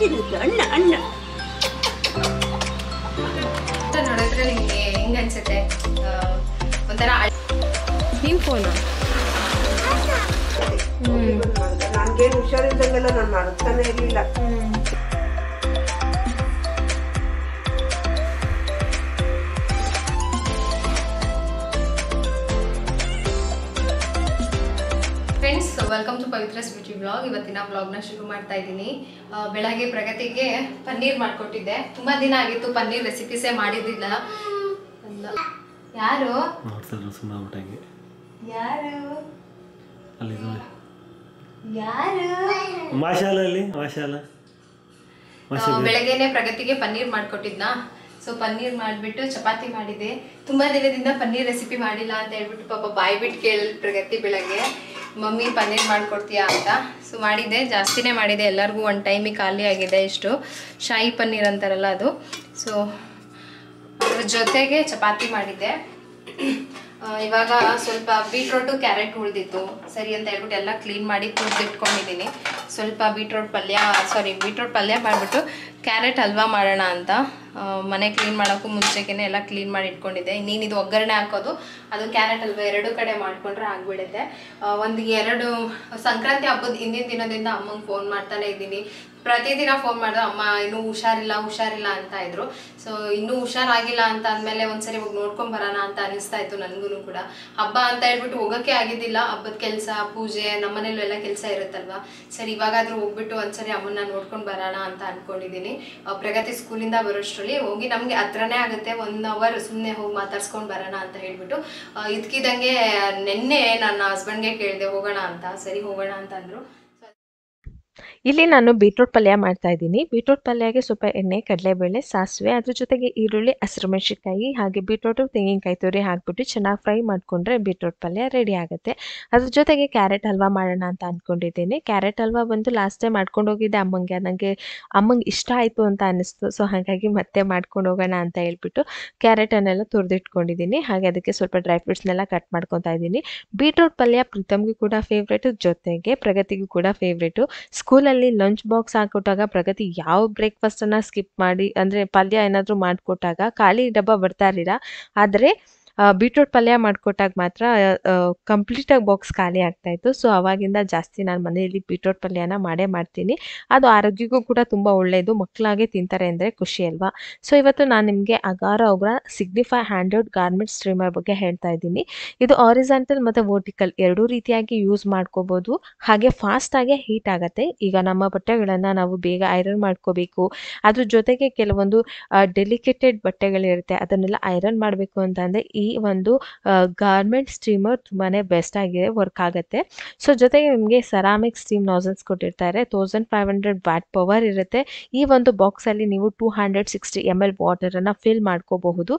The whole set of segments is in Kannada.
ತಿನ್ನುತ್ತೆ ಅಣ್ಣ ಅಣ್ಣ ನೋಡಿದ್ರೆ ನಿಮಗೆ ಹೆಂಗ ಅನ್ಸುತ್ತೆ? ಒಂಥರ ನಿಮ್ಮ ಫೋನು ನನಗೇನು ಹುಷಾರಿದ್ದಂಗೆಲ್ಲ ನಾನು ಮಾಡ್ತಾನೆ ಇರಲಿಲ್ಲ. Friends, welcome to Pavitra's beauty blog. ಇವತ್ತಿನ ಬ್ಲಾಗ್ನ ಶುರು ಮಾಡ್ತಾ ಇದ್ದೀನಿ. ಬೆಳಗ್ಗೆ ಪ್ರಗತಿಗೆ ಪನ್ನೀರ್ ಮಾಡಿಕೊಟ್ಟಿದ್ದೆ. ತುಂಬ ದಿನ ಆಗಿತ್ತು ಪನ್ನೀರ್ ರೆಸಿಪೀಸೇ ಮಾಡಿದ್ದಿಲ್ಲ. ಯಾರು ಯಾರು ಬೆಳಗ್ಗೆನೆ ಪ್ರಗತಿಗೆ ಪನ್ನೀರ್ ಮಾಡಿಕೊಟ್ಟಿದ್ನಾ. ಸೊ ಪನ್ನೀರ್ ಮಾಡಿಬಿಟ್ಟು ಚಪಾತಿ ಮಾಡಿದೆ. ತುಂಬ ದಿನದಿಂದ ಪನ್ನೀರ್ ರೆಸಿಪಿ ಮಾಡಿಲ್ಲ ಅಂತ ಹೇಳ್ಬಿಟ್ಟು ಪಾಪ ಬಾಯಿ ಬಿಟ್ಟು ಕೇಳಿ ಪ್ರಗತಿ ಬೆಳಗ್ಗೆ, ಮಮ್ಮಿ ಪನ್ನೀರ್ ಮಾಡಿಕೊಡ್ತೀಯಾ ಅಂತ. ಸೊ ಮಾಡಿದ್ದೆ, ಜಾಸ್ತಿನೇ ಮಾಡಿದೆ. ಎಲ್ಲರಿಗೂ ಒಂದು ಟೈಮಿಗೆ ಖಾಲಿ ಆಗಿದೆ. ಇಷ್ಟು ಶಾಹಿ ಪನ್ನೀರ್ ಅಂತಾರಲ್ಲ ಅದು. ಸೊ ಅದ್ರ ಜೊತೆಗೆ ಚಪಾತಿ ಮಾಡಿದ್ದೆ. ಇವಾಗ ಸ್ವಲ್ಪ ಬೀಟ್ರೋಟು ಕ್ಯಾರೆಟ್ ಉಳಿದಿತ್ತು, ಸರಿ ಅಂತ ಹೇಳ್ಬಿಟ್ಟು ಎಲ್ಲ ಕ್ಲೀನ್ ಮಾಡಿ ತುರಿದಿಟ್ಕೊಂಡಿದ್ದೀನಿ. ಸ್ವಲ್ಪ ಬೀಟ್ರೋಟ್ ಪಲ್ಯ ಮಾಡಿಬಿಟ್ಟು ಕ್ಯಾರೆಟ್ ಹಲ್ವಾ ಮಾಡೋಣ ಅಂತ ಮನೆ ಕ್ಲೀನ್ ಮಾಡೋಕ್ಕೂ ಮುಂಚೆಗೆ ಎಲ್ಲ ಕ್ಲೀನ್ ಮಾಡಿ ಇಟ್ಕೊಂಡಿದ್ದೆ. ಇನ್ನೇನು ಇದು ಒಗ್ಗರಣೆ ಹಾಕೋದು, ಅದು ಕ್ಯಾರೆಟ್ ಹಲ್ವಾ ಎರಡು ಕಡೆ ಮಾಡಿಕೊಂಡ್ರೆ ಆಗಿಬಿಡುತ್ತೆ. ಎರಡು ಸಂಕ್ರಾಂತಿ ಹಬ್ಬದ ಹಿಂದಿನ ದಿನದಿಂದ ಅಮ್ಮಂಗೆ ಫೋನ್ ಮಾಡ್ತಾನೆ ಇದ್ದೀನಿ. ಪ್ರತಿದಿನ ಫೋನ್ ಮಾಡಿದ್ರೆ ಅಮ್ಮ ಇನ್ನೂ ಹುಷಾರಿಲ್ಲ ಅಂತ ಇದ್ರು. ಸೊ ಇನ್ನೂ ಹುಷಾರಾಗಿಲ್ಲ ಅಂತ ಅಂದಮೇಲೆ ಒಂದ್ಸರಿ ಹೋಗಿ ನೋಡ್ಕೊಂಡ್ ಬರೋಣ ಅಂತ ಅನಿಸ್ತಾ ಇತ್ತು ನನಗೂ ಕೂಡ. ಹಬ್ಬ ಅಂತ ಹೇಳ್ಬಿಟ್ಟು ಹೋಗೋಕ್ಕೆ ಆಗಿದ್ದಿಲ್ಲ. ಹಬ್ಬದ ಕೆಲಸ, ಪೂಜೆ, ನಮ್ಮನೇಲೂ ಎಲ್ಲ ಕೆಲಸ ಇರುತ್ತಲ್ವಾ. ಸರಿ ಇವಾಗಾದ್ರೂ ಹೋಗ್ಬಿಟ್ಟು ಒಂದ್ಸರಿ ಅಮ್ಮನ್ನ ನೋಡ್ಕೊಂಡು ಬರೋಣ ಅಂತ ಅನ್ಕೊಂಡಿದ್ದೀನಿ. ಪ್ರಗತಿ ಸ್ಕೂಲಿಂದ ಬರೋಷ್ಟರಲ್ಲಿ ಹೋಗಿ ನಮಗೆ ಹತ್ರನೇ ಆಗುತ್ತೆ, 1 ಅವರ್ ಸುಮ್ಮನೆ ಹೋಗಿ ಮಾತಾಡ್ಸ್ಕೊಂಡು ಬರೋಣ ಅಂತ ಹೇಳ್ಬಿಟ್ಟು ಇದಕ್ಕಿದಂಗೆ ನಿನ್ನೆ ನನ್ನ ಹಸ್ಬೆಂಡ್ಗೆ ಕೇಳಿದೆ ಹೋಗೋಣ ಅಂತ. ಸರಿ ಹೋಗೋಣ ಅಂತ ಅಂದರು. ಇಲ್ಲಿ ನಾನು ಬೀಟ್ರೂಟ್ ಪಲ್ಯ ಮಾಡ್ತಾ ಇದ್ದೀನಿ. ಬೀಟ್ರೂಟ್ ಪಲ್ಯಗೆ ಸ್ವಲ್ಪ ಎಣ್ಣೆ, ಕಡಲೆಬೇಳೆ, ಸಾಸಿವೆ, ಅದ್ರ ಜೊತೆಗೆ ಈರುಳ್ಳಿ, ಹಸಿರುಮೆಣಸಿನಕಾಯಿ ಹಾಗೆ ಬೀಟ್ರೂಟು, ತೆಂಗಿನಕಾಯಿ ತುರಿ ಹಾಕ್ಬಿಟ್ಟು ಚೆನ್ನಾಗಿ ಫ್ರೈ ಮಾಡಿಕೊಂಡ್ರೆ ಬೀಟ್ರೂಟ್ ಪಲ್ಯ ರೆಡಿ ಆಗುತ್ತೆ. ಅದ್ರ ಜೊತೆಗೆ ಕ್ಯಾರೆಟ್ ಹಲ್ವಾ ಮಾಡೋಣ ಅಂತ ಅಂದ್ಕೊಂಡಿದ್ದೀನಿ. ಕ್ಯಾರೆಟ್ ಹಲ್ವಾ ಬಂದು ಲಾಸ್ಟ್ ಟೈಮ್ ಮಾಡ್ಕೊಂಡು ಹೋಗಿದ್ದೆ ಅಮ್ಮಂಗೆ. ನನಗೆ ಅಮ್ಮಂಗೆ ಇಷ್ಟ ಆಯಿತು ಅಂತ ಅನ್ನಿಸ್ತು. ಸೊ ಹಾಗಾಗಿ ಮತ್ತೆ ಮಾಡ್ಕೊಂಡು ಹೋಗೋಣ ಅಂತ ಹೇಳ್ಬಿಟ್ಟು ಕ್ಯಾರೆಟನ್ನೆಲ್ಲ ತುರಿದಿಟ್ಕೊಂಡಿದ್ದೀನಿ. ಹಾಗೆ ಅದಕ್ಕೆ ಸ್ವಲ್ಪ ಡ್ರೈ ಫ್ರೂಟ್ಸ್ನೆಲ್ಲ ಕಟ್ ಮಾಡ್ಕೊತಾ ಇದ್ದೀನಿ. ಬೀಟ್ರೂಟ್ ಪಲ್ಯ ಪ್ರೀತಮ್ಗೂ ಕೂಡ ಫೇವ್ರೇಟು, ಜೊತೆಗೆ ಪ್ರಗತಿಗೂ ಕೂಡ ಫೇವ್ರೇಟು. ಸ್ಕೂಲಲ್ಲಿ ಲಂಚ್ ಬಾಕ್ಸ್ ಹಾಕೊಟ್ಟಾಗ ಪ್ರಗತಿ ಯಾವ ಬ್ರೇಕ್ಫಾಸ್ಟನ್ನು ಸ್ಕಿಪ್ ಮಾಡಿ, ಅಂದರೆ ಪಲ್ಯ ಏನಾದರೂ ಮಾಡಿಕೊಟ್ಟಾಗ ಖಾಲಿ ಡಬ್ಬ ಬರ್ತಾ ಇರಲಿಲ್ಲ. ಆದರೆ ಬೀಟ್ರೂಟ್ ಪಲ್ಯ ಮಾಡಿಕೊಟ್ಟಾಗ ಮಾತ್ರ ಕಂಪ್ಲೀಟಾಗಿ ಬಾಕ್ಸ್ ಖಾಲಿ ಆಗ್ತಾಯಿತ್ತು. ಸೊ ಅವಾಗಿಂದ ಜಾಸ್ತಿ ನಾನು ಮನೆಯಲ್ಲಿ ಬೀಟ್ರೂಟ್ ಪಲ್ಯನ ಮಾಡೇ ಮಾಡ್ತೀನಿ. ಅದು ಆರೋಗ್ಯಕ್ಕೂ ಕೂಡ ತುಂಬ ಒಳ್ಳೆಯದು. ಮಕ್ಕಳಾಗೆ ತಿಂತಾರೆ ಅಂದರೆ ಖುಷಿ ಅಲ್ವಾ. ಸೊ ಇವತ್ತು ನಾನು ನಿಮಗೆ ಅಗಾರ ಒಗ್ರ ಸಿಗ್ನಿಫೈ ಹ್ಯಾಂಡ್ವುಡ್ ಗಾರ್ಮೆಂಟ್ ಸ್ಟ್ರೀಮರ್ ಬಗ್ಗೆ ಹೇಳ್ತಾ ಇದ್ದೀನಿ. ಇದು ಆರಿಜಾಂಟಲ್ ಮತ್ತು ವರ್ಟಿಕಲ್ ಎರಡೂ ರೀತಿಯಾಗಿ ಯೂಸ್ ಮಾಡ್ಕೋಬೋದು. ಹಾಗೆ ಫಾಸ್ಟಾಗೆ ಹೀಟ್ ಆಗುತ್ತೆ. ಈಗ ನಮ್ಮ ಬಟ್ಟೆಗಳನ್ನು ನಾವು ಬೇಗ ಐರನ್ ಮಾಡ್ಕೋಬೇಕು, ಅದ್ರ ಜೊತೆಗೆ ಕೆಲವೊಂದು ಡೆಲಿಕೇಟೆಡ್ ಬಟ್ಟೆಗಳಿರುತ್ತೆ, ಅದನ್ನೆಲ್ಲ ಐರನ್ ಮಾಡಬೇಕು ಅಂತಂದರೆ ಈ ಒಂದು ಗಾರ್ಮೆಂಟ್ ಸ್ಟೀಮರ್ ತುಂಬಾ ಬೆಸ್ಟ್ ಆಗಿ ವರ್ಕ್ ಆಗುತ್ತೆ. ಸೊ ಜೊತೆಗೆ ನಿಮಗೆ ಸೆರಾಮಿಕ್ ಸ್ಟೀಮ್ ನಾಸಲ್ಸ್ ಕೊಟ್ಟಿರ್ತಾರೆ. 1500 ವ್ಯಾಟ್ ಪವರ್ ಇರುತ್ತೆ. ಈ ಒಂದು ಬಾಕ್ಸಲ್ಲಿ ನೀವು 260 ml ವಾಟರನ್ನು ಫಿಲ್ ಮಾಡ್ಕೋಬಹುದು.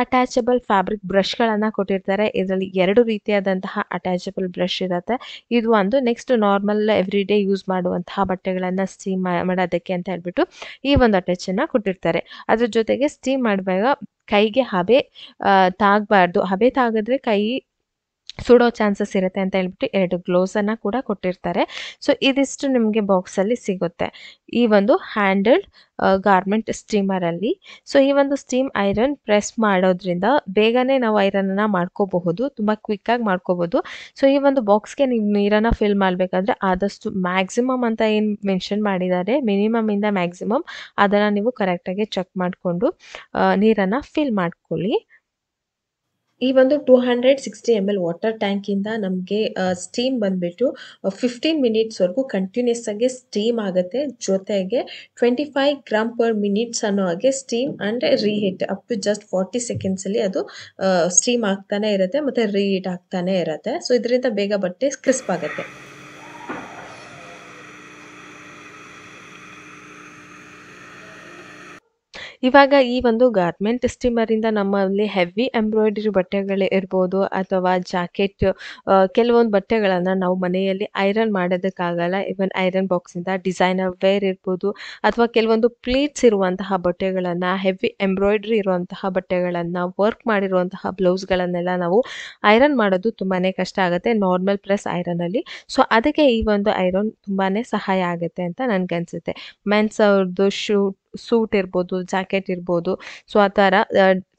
ಅಟ್ಯಾಚಬಲ್ ಫ್ಯಾಬ್ರಿಕ್ ಬ್ರಷ್ಗಳನ್ನು ಕೊಟ್ಟಿರ್ತಾರೆ. ಇದರಲ್ಲಿ 2 ರೀತಿಯಾದಂತಹ ಅಟ್ಯಾಚಬಲ್ ಬ್ರಷ್ ಇರುತ್ತೆ. ಇದು ಒಂದು. Next normal every day use ಮಾಡುವಂತಹ ಬಟ್ಟೆಗಳನ್ನು ಸ್ಟೀಮ್ ಮಾಡೋದಕ್ಕೆ ಅಂತ ಹೇಳ್ಬಿಟ್ಟು ಈ ಒಂದು ಅಟ್ಯಾಚನ್ನು ಕೊಟ್ಟಿರ್ತಾರೆ. ಅದ್ರ ಜೊತೆಗೆ ಸ್ಟೀಮ್ ಮಾಡುವಾಗ ಕೈಗೆ ಹಬೆ ತಾಗಬಾರ್ದು. ಹಬೆ ತಾಗಿದ್ರೆ ಕೈ ಸುಡೋ ಚಾನ್ಸಸ್ ಇರುತ್ತೆ ಅಂತ ಹೇಳ್ಬಿಟ್ಟು 2 ಗ್ಲೌಸನ್ನು ಕೂಡ ಕೊಟ್ಟಿರ್ತಾರೆ. ಸೊ ಇದಿಷ್ಟು ನಿಮಗೆ ಬಾಕ್ಸಲ್ಲಿ ಸಿಗುತ್ತೆ ಈ ಒಂದು ಹ್ಯಾಂಡಲ್ಡ್ ಗಾರ್ಮೆಂಟ್ ಸ್ಟೀಮರಲ್ಲಿ. ಸೊ ಈ ಒಂದು ಸ್ಟೀಮ್ ಐರನ್ ಪ್ರೆಸ್ ಮಾಡೋದ್ರಿಂದ ಬೇಗನೆ ನಾವು ಐರನನ್ನು ಮಾಡ್ಕೋಬಹುದು, ತುಂಬ ಕ್ವಿಕ್ಕಾಗಿ ಮಾಡ್ಕೋಬೋದು. ಸೊ ಈ ಒಂದು ಬಾಕ್ಸ್ಗೆ ನೀವು ನೀರನ್ನು ಫಿಲ್ ಮಾಡಬೇಕಾದ್ರೆ ಆದಷ್ಟು ಮ್ಯಾಕ್ಸಿಮಮ್ ಅಂತ ಏನು ಮೆನ್ಷನ್ ಮಾಡಿದ್ದಾರೆ, ಮಿನಿಮಮಿಂದ ಮ್ಯಾಕ್ಸಿಮಮ್ ಅದನ್ನು ನೀವು ಕರೆಕ್ಟಾಗಿ ಚೆಕ್ ಮಾಡಿಕೊಂಡು ನೀರನ್ನು ಫಿಲ್ ಮಾಡ್ಕೊಳ್ಳಿ. ಈ ಒಂದು 260 ml ವಾಟರ್ ಟ್ಯಾಂಕಿಂದ ನಮಗೆ ಸ್ಟೀಮ್ ಬಂದುಬಿಟ್ಟು 15 ಮಿನಿಟ್ಸ್ವರೆಗೂ ಕಂಟಿನ್ಯೂಸ್ ಆಗಿ ಸ್ಟೀಮ್ ಆಗುತ್ತೆ. ಜೊತೆಗೆ 25 ಗ್ರಾಮ್ ಪರ್ ಮಿನಿಟ್ಸ್ ಅನ್ನೋ ಹಾಗೆ steam and reheat up to just 40 ಸೆಕೆಂಡ್ಸಲ್ಲಿ ಅದು ಸ್ಟೀಮ್ ಆಗ್ತಾನೆ ಇರುತ್ತೆ ಮತ್ತು ರೀಹೀಟ್ ಆಗ್ತಾನೆ ಇರುತ್ತೆ. ಸೊ ಇದರಿಂದ ಬೇಗ ಬಟ್ಟೆ ಕ್ರಿಸ್ಪ್ ಆಗುತ್ತೆ. ಇವಾಗ ಈ ಒಂದು ಗಾರ್ಮೆಂಟ್ ಸ್ಟೀಮರಿಂದ ನಮ್ಮಲ್ಲಿ ಹೆವಿ ಎಂಬ್ರಾಯ್ಡರಿ ಬಟ್ಟೆಗಳು ಇರ್ಬೋದು ಅಥವಾ ಜಾಕೆಟ್ ಕೆಲವೊಂದು ಬಟ್ಟೆಗಳನ್ನು ನಾವು ಮನೆಯಲ್ಲಿ ಐರನ್ ಮಾಡೋದಕ್ಕಾಗಲ್ಲ. ಇವನ್ ಐರನ್ ಬಾಕ್ಸಿಂದ ಡಿಸೈನರ್ ವೇರ್ ಇರ್ಬೋದು ಅಥವಾ ಕೆಲವೊಂದು ಪ್ಲೀಟ್ಸ್ ಇರುವಂತಹ ಬಟ್ಟೆಗಳನ್ನು, ಹೆವಿ ಎಂಬ್ರಾಯ್ಡ್ರಿ ಇರುವಂತಹ ಬಟ್ಟೆಗಳನ್ನು, ವರ್ಕ್ ಮಾಡಿರುವಂತಹ ಬ್ಲೌಸ್ಗಳನ್ನೆಲ್ಲ ನಾವು ಐರನ್ ಮಾಡೋದು ತುಂಬಾ ಕಷ್ಟ ಆಗುತ್ತೆ ನಾರ್ಮಲ್ ಪ್ರೆಸ್ ಐರನಲ್ಲಿ. ಸೊ ಅದಕ್ಕೆ ಈ ಒಂದು ಐರನ್ ತುಂಬಾ ಸಹಾಯ ಆಗುತ್ತೆ ಅಂತ ನನಗನ್ಸುತ್ತೆ. ಮೆನ್ಸ್ ಅವ್ರದ್ದು ಸೂಟ್ ಇರ್ಬೋದು, ಜಾಕೆಟ್ ಇರ್ಬೋದು. ಸೊ ಆ ಥರ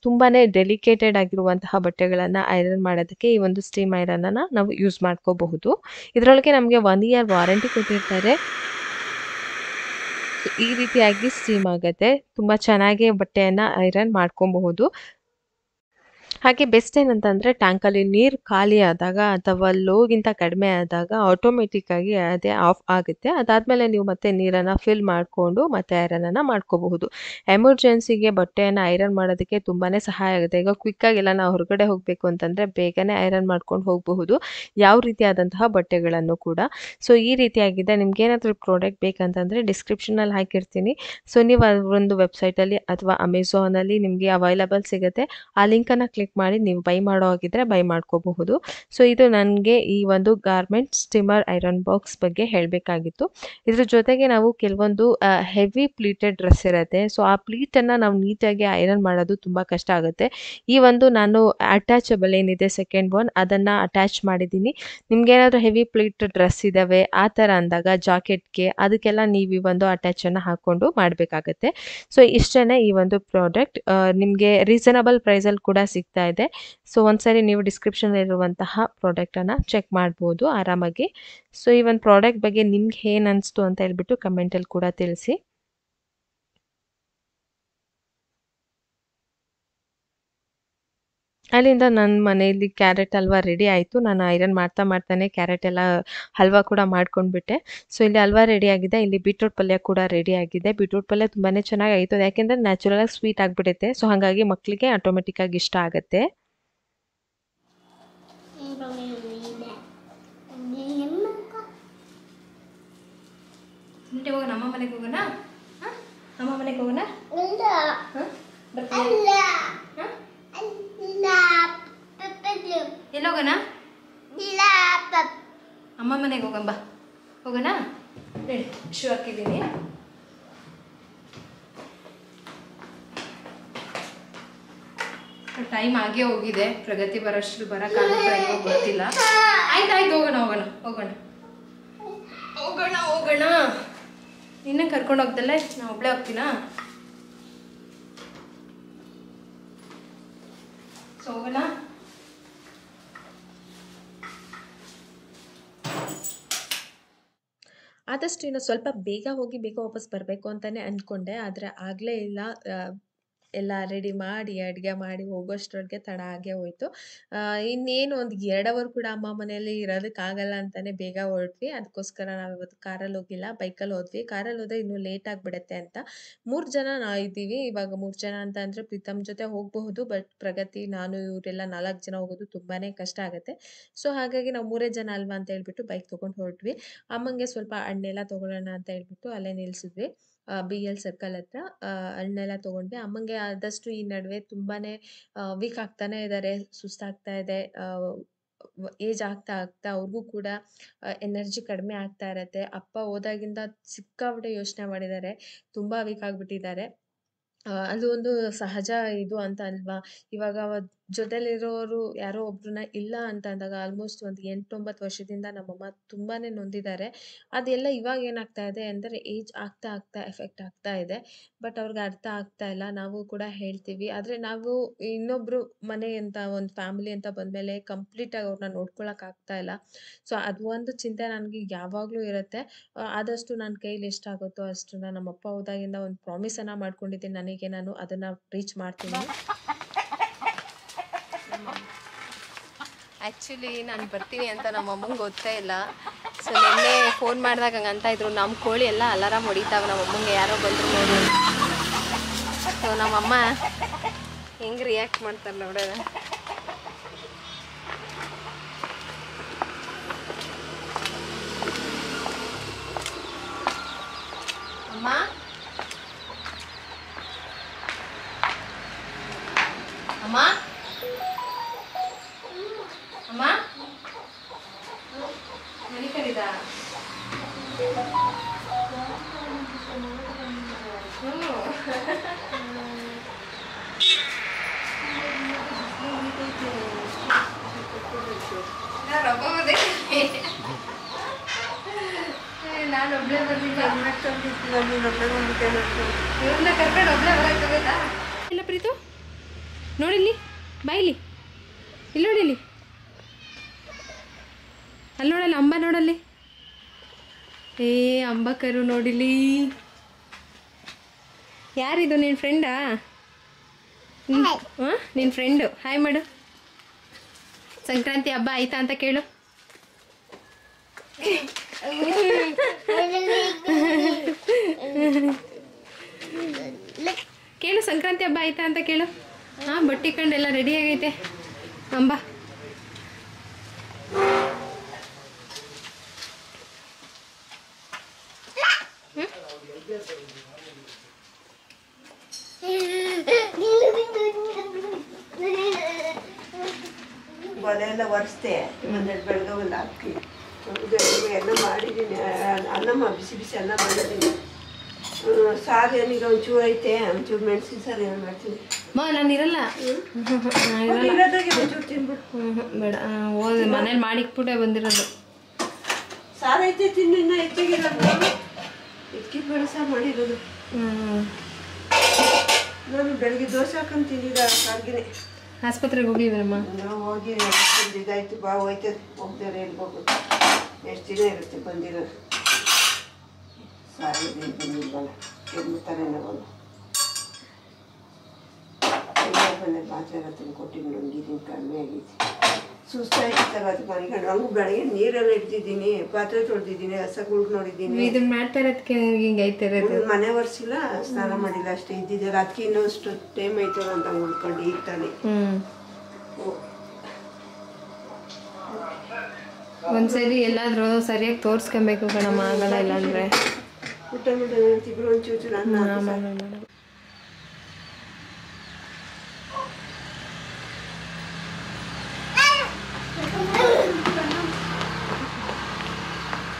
ತುಂಬಾ ಡೆಲಿಕೇಟೆಡ್ ಆಗಿರುವಂತಹ ಬಟ್ಟೆಗಳನ್ನು ಐರನ್ ಮಾಡೋದಕ್ಕೆ ಈ ಒಂದು ಸ್ಟೀಮ್ ಐರನನ್ನು ನಾವು ಯೂಸ್ ಮಾಡ್ಕೋಬಹುದು. ಇದರೊಳಗೆ ನಮಗೆ 1 ಇಯರ್ ವಾರಂಟಿ ಕೊಟ್ಟಿರ್ತಾರೆ. ಈ ರೀತಿಯಾಗಿ ಸ್ಟೀಮ್ ಆಗುತ್ತೆ. ತುಂಬ ಚೆನ್ನಾಗಿ ಬಟ್ಟೆಯನ್ನು ಐರನ್ ಮಾಡ್ಕೊಬಹುದು. ಹಾಗೆ ಬೆಸ್ಟ್ ಏನಂತಂದರೆ ಟ್ಯಾಂಕಲ್ಲಿ ನೀರು ಖಾಲಿ ಆದಾಗ ಅಥವಾ ಲೋಗಿಂತ ಕಡಿಮೆ ಆದಾಗ ಆಟೋಮೆಟಿಕ್ಕಾಗಿ ಅದೇ ಆಫ್ ಆಗುತ್ತೆ. ಅದಾದಮೇಲೆ ನೀವು ಮತ್ತೆ ನೀರನ್ನು ಫಿಲ್ ಮಾಡಿಕೊಂಡು ಮತ್ತೆ ಐರನನ್ನು ಮಾಡ್ಕೋಬಹುದು. ಎಮರ್ಜೆನ್ಸಿಗೆ ಬಟ್ಟೆಯನ್ನು ಐರನ್ ಮಾಡೋದಕ್ಕೆ ತುಂಬಾ ಸಹಾಯ ಆಗುತ್ತೆ. ಈಗ ಕ್ವಿಕ್ಕಾಗೆಲ್ಲ ನಾವು ಹೊರಗಡೆ ಹೋಗಬೇಕು ಅಂತಂದರೆ ಬೇಗನೆ ಐರನ್ ಮಾಡ್ಕೊಂಡು ಹೋಗಬಹುದು ಯಾವ ರೀತಿಯಾದಂತಹ ಬಟ್ಟೆಗಳನ್ನು ಕೂಡ. ಸೊ ಈ ರೀತಿಯಾಗಿದೆ. ನಿಮ್ಗೇನಾದರೂ ಪ್ರಾಡಕ್ಟ್ ಬೇಕಂತಂದರೆ ಡಿಸ್ಕ್ರಿಪ್ಷನಲ್ಲಿ ಹಾಕಿರ್ತೀನಿ. ಸೊ ನೀವು ಒಂದು ವೆಬ್ಸೈಟಲ್ಲಿ ಅಥವಾ ಅಮೆಝಾನಲ್ಲಿ ನಿಮಗೆ ಅವೈಲಬಲ್ ಸಿಗುತ್ತೆ. ಆ ಲಿಂಕನ್ನು ಕ್ಲಿಕ್ ಮಾಡಿ ನೀವು ಬೈ ಮಾಡೋ ಹಾಗಿದ್ರೆ ಬೈ ಮಾಡ್ಕೋಬಹುದು. ಸೊ ಇದು ನನಗೆ ಈ ಒಂದು ಗಾರ್ಮೆಂಟ್ ಸ್ಟಿಮರ್ ಐರನ್ ಬಾಕ್ಸ್ ಬಗ್ಗೆ ಹೇಳಬೇಕಾಗಿತ್ತು. ಇದ್ರ ಜೊತೆಗೆ ನಾವು ಕೆಲವೊಂದು ಹೆವಿ ಪ್ಲೀಟೆಡ್ ಡ್ರೆಸ್ ಇರುತ್ತೆ. ಸೊ ಆ ಪ್ಲೀಟನ್ನು ನಾವು ನೀಟಾಗಿ ಐರನ್ ಮಾಡೋದು ತುಂಬ ಕಷ್ಟ ಆಗುತ್ತೆ. ಈ ಒಂದು ನಾನು ಅಟ್ಯಾಚಬಲ್ ಏನಿದೆ ಸೆಕೆಂಡ್ ಒನ್ ಅದನ್ನು ಅಟ್ಯಾಚ್ ಮಾಡಿದ್ದೀನಿ. ನಿಮ್ಗೇನಾದರೂ ಹೆವಿ ಪ್ಲೀಟೆಡ್ ಡ್ರೆಸ್ ಇದ್ದಾವೆ ಆ ಥರ ಅಂದಾಗ ಜಾಕೆಟ್ಗೆ ಅದಕ್ಕೆಲ್ಲ ನೀವು ಈ ಒಂದು ಅಟ್ಯಾಚನ್ನು ಹಾಕ್ಕೊಂಡು ಮಾಡಬೇಕಾಗತ್ತೆ. ಸೊ ಇಷ್ಟೇ ಈ ಒಂದು ಪ್ರಾಡಕ್ಟ್ ನಿಮಗೆ ರೀಸನಬಲ್ ಪ್ರೈಸಲ್ಲಿ ಕೂಡ ಸಿಗ್ತಾ ಇದೆ. ಸೊ ಒಂದ್ಸರಿ ನೀವು ಡಿಸ್ಕ್ರಿಪ್ಷನಲ್ಲಿರುವಂತಹ ಪ್ರಾಡಕ್ಟನ್ನು ಚೆಕ್ ಮಾಡ್ಬೋದು ಆರಾಮಾಗಿ. ಸೊ ಈ ಒಂದು ಪ್ರಾಡಕ್ಟ್ ಬಗ್ಗೆ ನಿಮ್ಗೆ ಏನು ಅನಿಸ್ತು ಅಂತ ಹೇಳ್ಬಿಟ್ಟು ಕಮೆಂಟಲ್ಲಿ ಕೂಡ ತಿಳಿಸಿ. ಅಲ್ಲಿಂದ ನನ್ನ ಮನೆಯಲ್ಲಿ ಕ್ಯಾರೆಟ್ ಹಲ್ವಾ ರೆಡಿ ಆಯಿತು. ನಾನು ಐರನ್ ಮಾಡ್ತಾನೆ ಕ್ಯಾರೆಟ್ ಎಲ್ಲ ಹಲ್ವಾ ಕೂಡ ಮಾಡ್ಕೊಂಡ್ಬಿಟ್ಟೆ. ಸೊ ಇಲ್ಲಿ ಹಲ್ವಾ ರೆಡಿ ಆಗಿದೆ. ಇಲ್ಲಿ ಬೀಟ್ರೂಟ್ ಪಲ್ಯ ಕೂಡ ರೆಡಿ ಆಗಿದೆ. ಬೀಟ್ರೂಟ್ ಪಲ್ಯ ತುಂಬಾ ಚೆನ್ನಾಗಿ ಆಯಿತು. ಯಾಕೆಂದರೆ ನ್ಯಾಚುರಲಾಗಿ ಸ್ವೀಟ್ ಆಗಿಬಿಡುತ್ತೆ. ಸೊ ಹಾಗಾಗಿ ಮಕ್ಕಳಿಗೆ ಆಟೋಮೆಟಿಕ್ಕಾಗಿ ಇಷ್ಟ ಆಗುತ್ತೆ. ಇವಾಗ ನಮ್ಮ ಮನೆಗೆ ಹೋಗೋಣ. ನಮ್ಮ ಮನೆಗೆ ಹೋಗೋಣ. ಎಲ್ಲೋಗೋಣ? ಅಮ್ಮ ಮನೆಗೆ ಹೋಗಂಬ. ಹೋಗೋಣ ರೆಡಿ. ಶೂ ಹಾಕಿದ್ದೀನಿ. ಟೈಮ್ ಆಗೇ ಹೋಗಿದೆ. ಪ್ರಗತಿ ಬರೋಷ್ಟು ಬರೋಕ್ಕಾಗುತ್ತಾ ಇಲ್ವೋ ಗೊತ್ತಿಲ್ಲ. ಆಯ್ತು ಹೋಗೋಣ ಹೋಗೋಣ ಹೋಗೋಣ ಹೋಗೋಣ ಹೋಗೋಣ. ನಿನ್ನ ಕರ್ಕೊಂಡು ಹೋಗ್ದಲ್ಲೇ ನಾನು ಒಬ್ಬಳೇ ಹೋಗ್ತೀನಾ? ಸೊ ಹೋಗೋಣ. ಆದಷ್ಟು ಇನ್ನು ಸ್ವಲ್ಪ ಬೇಗ ಹೋಗಿ ಬೇಗ ವಾಪಸ್ ಬರಬೇಕು ಅಂತಲೇ ಅಂದ್ಕೊಂಡೆ. ಆದರೆ ಆಗಲೇ ಇಲ್ಲ. ಎಲ್ಲ ರೆಡಿ ಮಾಡಿ ಅಡುಗೆ ಮಾಡಿ ಹೋಗೋಷ್ಟರೊಳಗೆ ತಡ ಆಗೇ ಹೋಯಿತು. ಇನ್ನೇನು ಒಂದು 2 ಅವರ್ ಕೂಡ ಅಮ್ಮ ಮನೆಯಲ್ಲಿ ಇರೋದಕ್ಕಾಗಲ್ಲ ಅಂತಲೇ ಬೇಗ ಹೊರಟ್ವಿ. ಅದಕ್ಕೋಸ್ಕರ ನಾವು ಇವತ್ತು ಕಾರಲ್ಲಿ ಹೋಗಿಲ್ಲ, ಬೈಕಲ್ಲಿ ಹೋದ್ವಿ. ಕಾರಲ್ಲಿ ಹೋದರೆ ಇನ್ನೂ ಲೇಟ್ ಆಗಿಬಿಡುತ್ತೆ ಅಂತ 3 ಜನ ನಾವು ಇದ್ದೀವಿ. ಇವಾಗ 3 ಜನ ಅಂತ ಅಂದರೆ ಪ್ರೀತಮ್ ಜೊತೆ ಹೋಗಬಹುದು. ಬಟ್ ಪ್ರಗತಿ, ನಾನು ಇವರೆಲ್ಲ 4 ಜನ ಹೋಗೋದು ತುಂಬಾ ಕಷ್ಟ ಆಗುತ್ತೆ. ಸೊ ಹಾಗಾಗಿ ನಾವು 3 ಜನ ಅಲ್ವಾ ಅಂತ ಹೇಳ್ಬಿಟ್ಟು ಬೈಕ್ ತೊಗೊಂಡು ಹೊರಟ್ವಿ. ಅಮ್ಮಂಗೆ ಸ್ವಲ್ಪ ಹಣ್ಣೆಲ್ಲ ತೊಗೊಳ್ಳೋಣ ಅಂತ ಹೇಳ್ಬಿಟ್ಟು ಅಲ್ಲೇ ನಿಲ್ಲಿಸಿದ್ವಿ. BL ಸರ್ಕಲ್ ಹತ್ರ ಹಣ್ಣೆಲ್ಲ ತೊಗೊಂಡ್ವಿ. ಅಮ್ಮಂಗೆ ಆದಷ್ಟು ಈ ನಡುವೆ ತುಂಬಾ ವೀಕ್ ಆಗ್ತಾನೆ ಇದ್ದಾರೆ. ಸುಸ್ತಾಗ್ತಾ ಇದೆ. ಏಜ್ ಆಗ್ತಾ ಅವ್ರಿಗೂ ಕೂಡ ಎನರ್ಜಿ ಕಡಿಮೆ ಆಗ್ತಾ ಇರತ್ತೆ. ಅಪ್ಪ ಹೋದಾಗಿಂದ ಸಿಕ್ಕಾಪಟ್ಟೆ ಯೋಚನೆ ಮಾಡಿದ್ದಾರೆ. ತುಂಬ ವೀಕ್ ಆಗಿಬಿಟ್ಟಿದ್ದಾರೆ. ಅದು ಒಂದು ಸಹಜ ಇದು ಅಂತ ಅಲ್ವಾ. ಇವಾಗ ಜೊತೆಲಿರೋರು ಯಾರೋ ಒಬ್ರನ್ನ ಇಲ್ಲ ಅಂತ ಅಂದಾಗ ಆಲ್ಮೋಸ್ಟ್ ಒಂದು 8-9 ವರ್ಷದಿಂದ ನಮ್ಮಮ್ಮ ತುಂಬಾ ನೊಂದಿದ್ದಾರೆ. ಅದೆಲ್ಲ ಇವಾಗ ಏನಾಗ್ತಾ ಇದೆ ಅಂದರೆ ಏಜ್ ಆಗ್ತಾ ಎಫೆಕ್ಟ್ ಆಗ್ತಾ ಇದೆ. ಬಟ್ ಅವ್ರಿಗೆ ಅರ್ಥ ಆಗ್ತಾ ಇಲ್ಲ. ನಾವು ಕೂಡ ಹೇಳ್ತೀವಿ. ಆದರೆ ನಾವು ಇನ್ನೊಬ್ಬರು ಮನೆ ಅಂತ ಒಂದು ಫ್ಯಾಮಿಲಿ ಅಂತ ಬಂದಮೇಲೆ ಕಂಪ್ಲೀಟಾಗಿ ಅವ್ರನ್ನ ನೋಡ್ಕೊಳಕ್ಕಾಗ್ತಾ ಇಲ್ಲ. ಸೊ ಅದು ಒಂದು ಚಿಂತೆ ನನಗೆ ಯಾವಾಗಲೂ ಇರುತ್ತೆ. ಆದಷ್ಟು ನನ್ನ ಕೈಲಿ ಎಷ್ಟಾಗುತ್ತೋ ಅಷ್ಟನ್ನ ನಮ್ಮಪ್ಪ ಹೋದಾಗಿಂದ ಒಂದು ಪ್ರಾಮಿಸನ್ನು ಮಾಡ್ಕೊಂಡಿದ್ದೀನಿ. ನನಗೆ ನಾನು ಅದನ್ನು ರೀಚ್ ಮಾಡ್ತೀನಿ. ಆ್ಯಕ್ಚುಲಿ ನಾನು ಬರ್ತೀನಿ ಅಂತ ನಮ್ಮ ಅಮ್ಮಂಗೆ ಗೊತ್ತೇ ಇಲ್ಲ. ಸೊ ನಿನ್ನೆ ಫೋನ್ ಮಾಡಿದಾಗ ಹಂಗೆ ಅಂತ ಇದ್ರು, ನಮ್ಮ ಕೋಳಿ ಎಲ್ಲ ಅಲಾರಾಮ್ ಹೊಡಿತಾವೆ ನಮ್ಮ ಅಮ್ಮಂಗೆ ಯಾರೋ ಬಂದರು ನೋಡಿ. ಸೊ ನಮ್ಮಮ್ಮ ಹೆಂಗೆ ರಿಯಾಕ್ಟ್ ಮಾಡ್ತಾರೆ ನೋಡೋಣ. ಅಮ್ಮ ಅಮ್ಮ ಅಮ್ಮ ಮನೆ ಕರೀದ ನಾನು ಒಬ್ಳೆ ಬಂದಿಲ್ಲ ಇವ್ರನ್ನ ಕರ್ಕೊಂಡು ಒಬ್ಳೆ ಬರೋಕ್ಕಾಗತ್ತಾ ಇಲ್ಲ ಪ್ರೀತು ನೋಡಿಲ್ಲಿ ಬಾಯಿಲಿ ಇಲ್ಲಿ ನೋಡಿಲ್ಲಿ ಅಲ್ಲಿ ನೋಡಲ್ಲ ಅಂಬ ನೋಡಲ್ಲಿ ಏ ಅಂಬ ಕರು ನೋಡಿಲಿ ಯಾರಿದು ನಿನ್ನ ಫ್ರೆಂಡಾ ಹಾಂ ನಿನ್ನ ಫ್ರೆಂಡು ಹಾಯ್ ಮಾಡು ಸಂಕ್ರಾಂತಿ ಹಬ್ಬ ಆಯ್ತಾ ಅಂತ ಕೇಳು ಕೇಳು ಸಂಕ್ರಾಂತಿ ಹಬ್ಬ ಆಯ್ತಾ ಅಂತ ಕೇಳು ಹಾಂ ಬಟ್ಟೆ ಕಂಡೆಲ್ಲ ರೆಡಿ ಆಗೈತೆ ಅಂಬ ಒಲೆ ಎಲ್ಲ ಒರೆಸ್ದೆ ಒಂದೆರಡು ಬೆಳಗ್ಗೆ ಒಂದು ಹಾಕಿ ಎಲ್ಲ ಮಾಡಿದ್ದೀನಿ. ಅನ್ನಮ್ಮ ಬಿಸಿ ಬಿಸಿ ಅನ್ನ ಮಾಡಿದ್ದೀನಿ. ಸಾರು ಏನೀಗ ಒಂಚೂರು ಐತೆ, ಒಂಚೂರು ಮೆಣಸಿನ ಸಾರು ಏನು ಮಾಡ್ತೀನಿ. ನಾನು ಇರಲ್ಲ ಇರೋದಾಗೆ ಒಂಚೂರು ತಿನ್ಬಿಟ್ಟು ಬೇಡ ಹೋದ ಮನೇಲಿ ಮಾಡಿಕ್ಬಿಟ್ಟೆ ಬಂದಿರೋದು. ಸಾರು ಐತೆ ತಿನ್ನು, ಇನ್ನೂ ಹೆಚ್ಚಾಗಿಲ್ಲ. ಇಕ್ಕಿ ಬೇಡ ಸಾರು ಮಾಡಿರೋದು. ನಾನು ಬೆಳಗ್ಗೆ ದೋಸೆ ಹಾಕೊಂಡು ತಿಂದಿದ್ದ ಸಾರ್ಗಿನೇ. ಆಸ್ಪತ್ರೆಗೆ ಹೋಗಿದ್ದೀರಮ್ಮ? ನಾವು ಹೋಗಿ ಇದಾಯ್ತು, ಬಾ ಹೋಯ್ತದೆ. ಹೋಗ್ತಾರೆ ಎಲ್ಲಿ ಹೋಗೋದು, ಎಷ್ಟು ದಿನ ಇರುತ್ತೆ ಬಂದಿರೋದು. ಸಾರಿ ಬಂದಿಲ್ವಲ್ಲ, ಕೆಮ್ಮುತ್ತಾರೆ ನಾವು ಬಂದ ಬಾಚಾರ ತಂದು ಕೊಟ್ಟಿದ್ದು. ನುಂಗಿದ್ದೀನಿ, ಕಡಿಮೆ ಆಗೈತಿ. ಸುಸ್ತಾಗಿತ್ತಲ್ಲ ಅದು ಮನೆಗಂಡು. ಹಂಗೂ ಬೆಳಗ್ಗೆ ನೀರೆಲ್ಲ ಇಡ್ತಿದ್ದೀನಿ, ಪಾತ್ರೆ ತೊಳೆದಿದ್ದೀನಿ, ಹಸಗುಳ್ಗೆ ನೋಡಿದ್ದೀನಿ. ಇದನ್ನ ಮಾಡ್ತಾ ಇರೋದಕ್ಕೆ ಹಿಂಗೆ ಐತೆ ಮನೆ ಒರೆಸಿಲ್ಲ, ಸ್ನಾನ ಮಾಡಿಲ್ಲ, ಅಷ್ಟೇ ಇದ್ದಿದ್ದಲ್ಲ. ಅದಕ್ಕೆ ಇನ್ನೂ ಅಷ್ಟು ಟೈಮ್ ಐತಲ್ಲ ಅಂತ ಉಳ್ಕೊಂಡು ಈಗ ತಾನೆ. ಒಂದ್ಸರಿ ಎಲ್ಲಾದ್ರೂ ಸರಿಯಾಗಿ ತೋರಿಸ್ಕೊಬೇಕು ಕಣಮ್ಮ, ಆಗಲ್ಲ ಇಲ್ಲ ಅಂದ್ರೆ ಊಟ ತಿಬ್ರು ಒಂಚೂರು ಅನ್ನ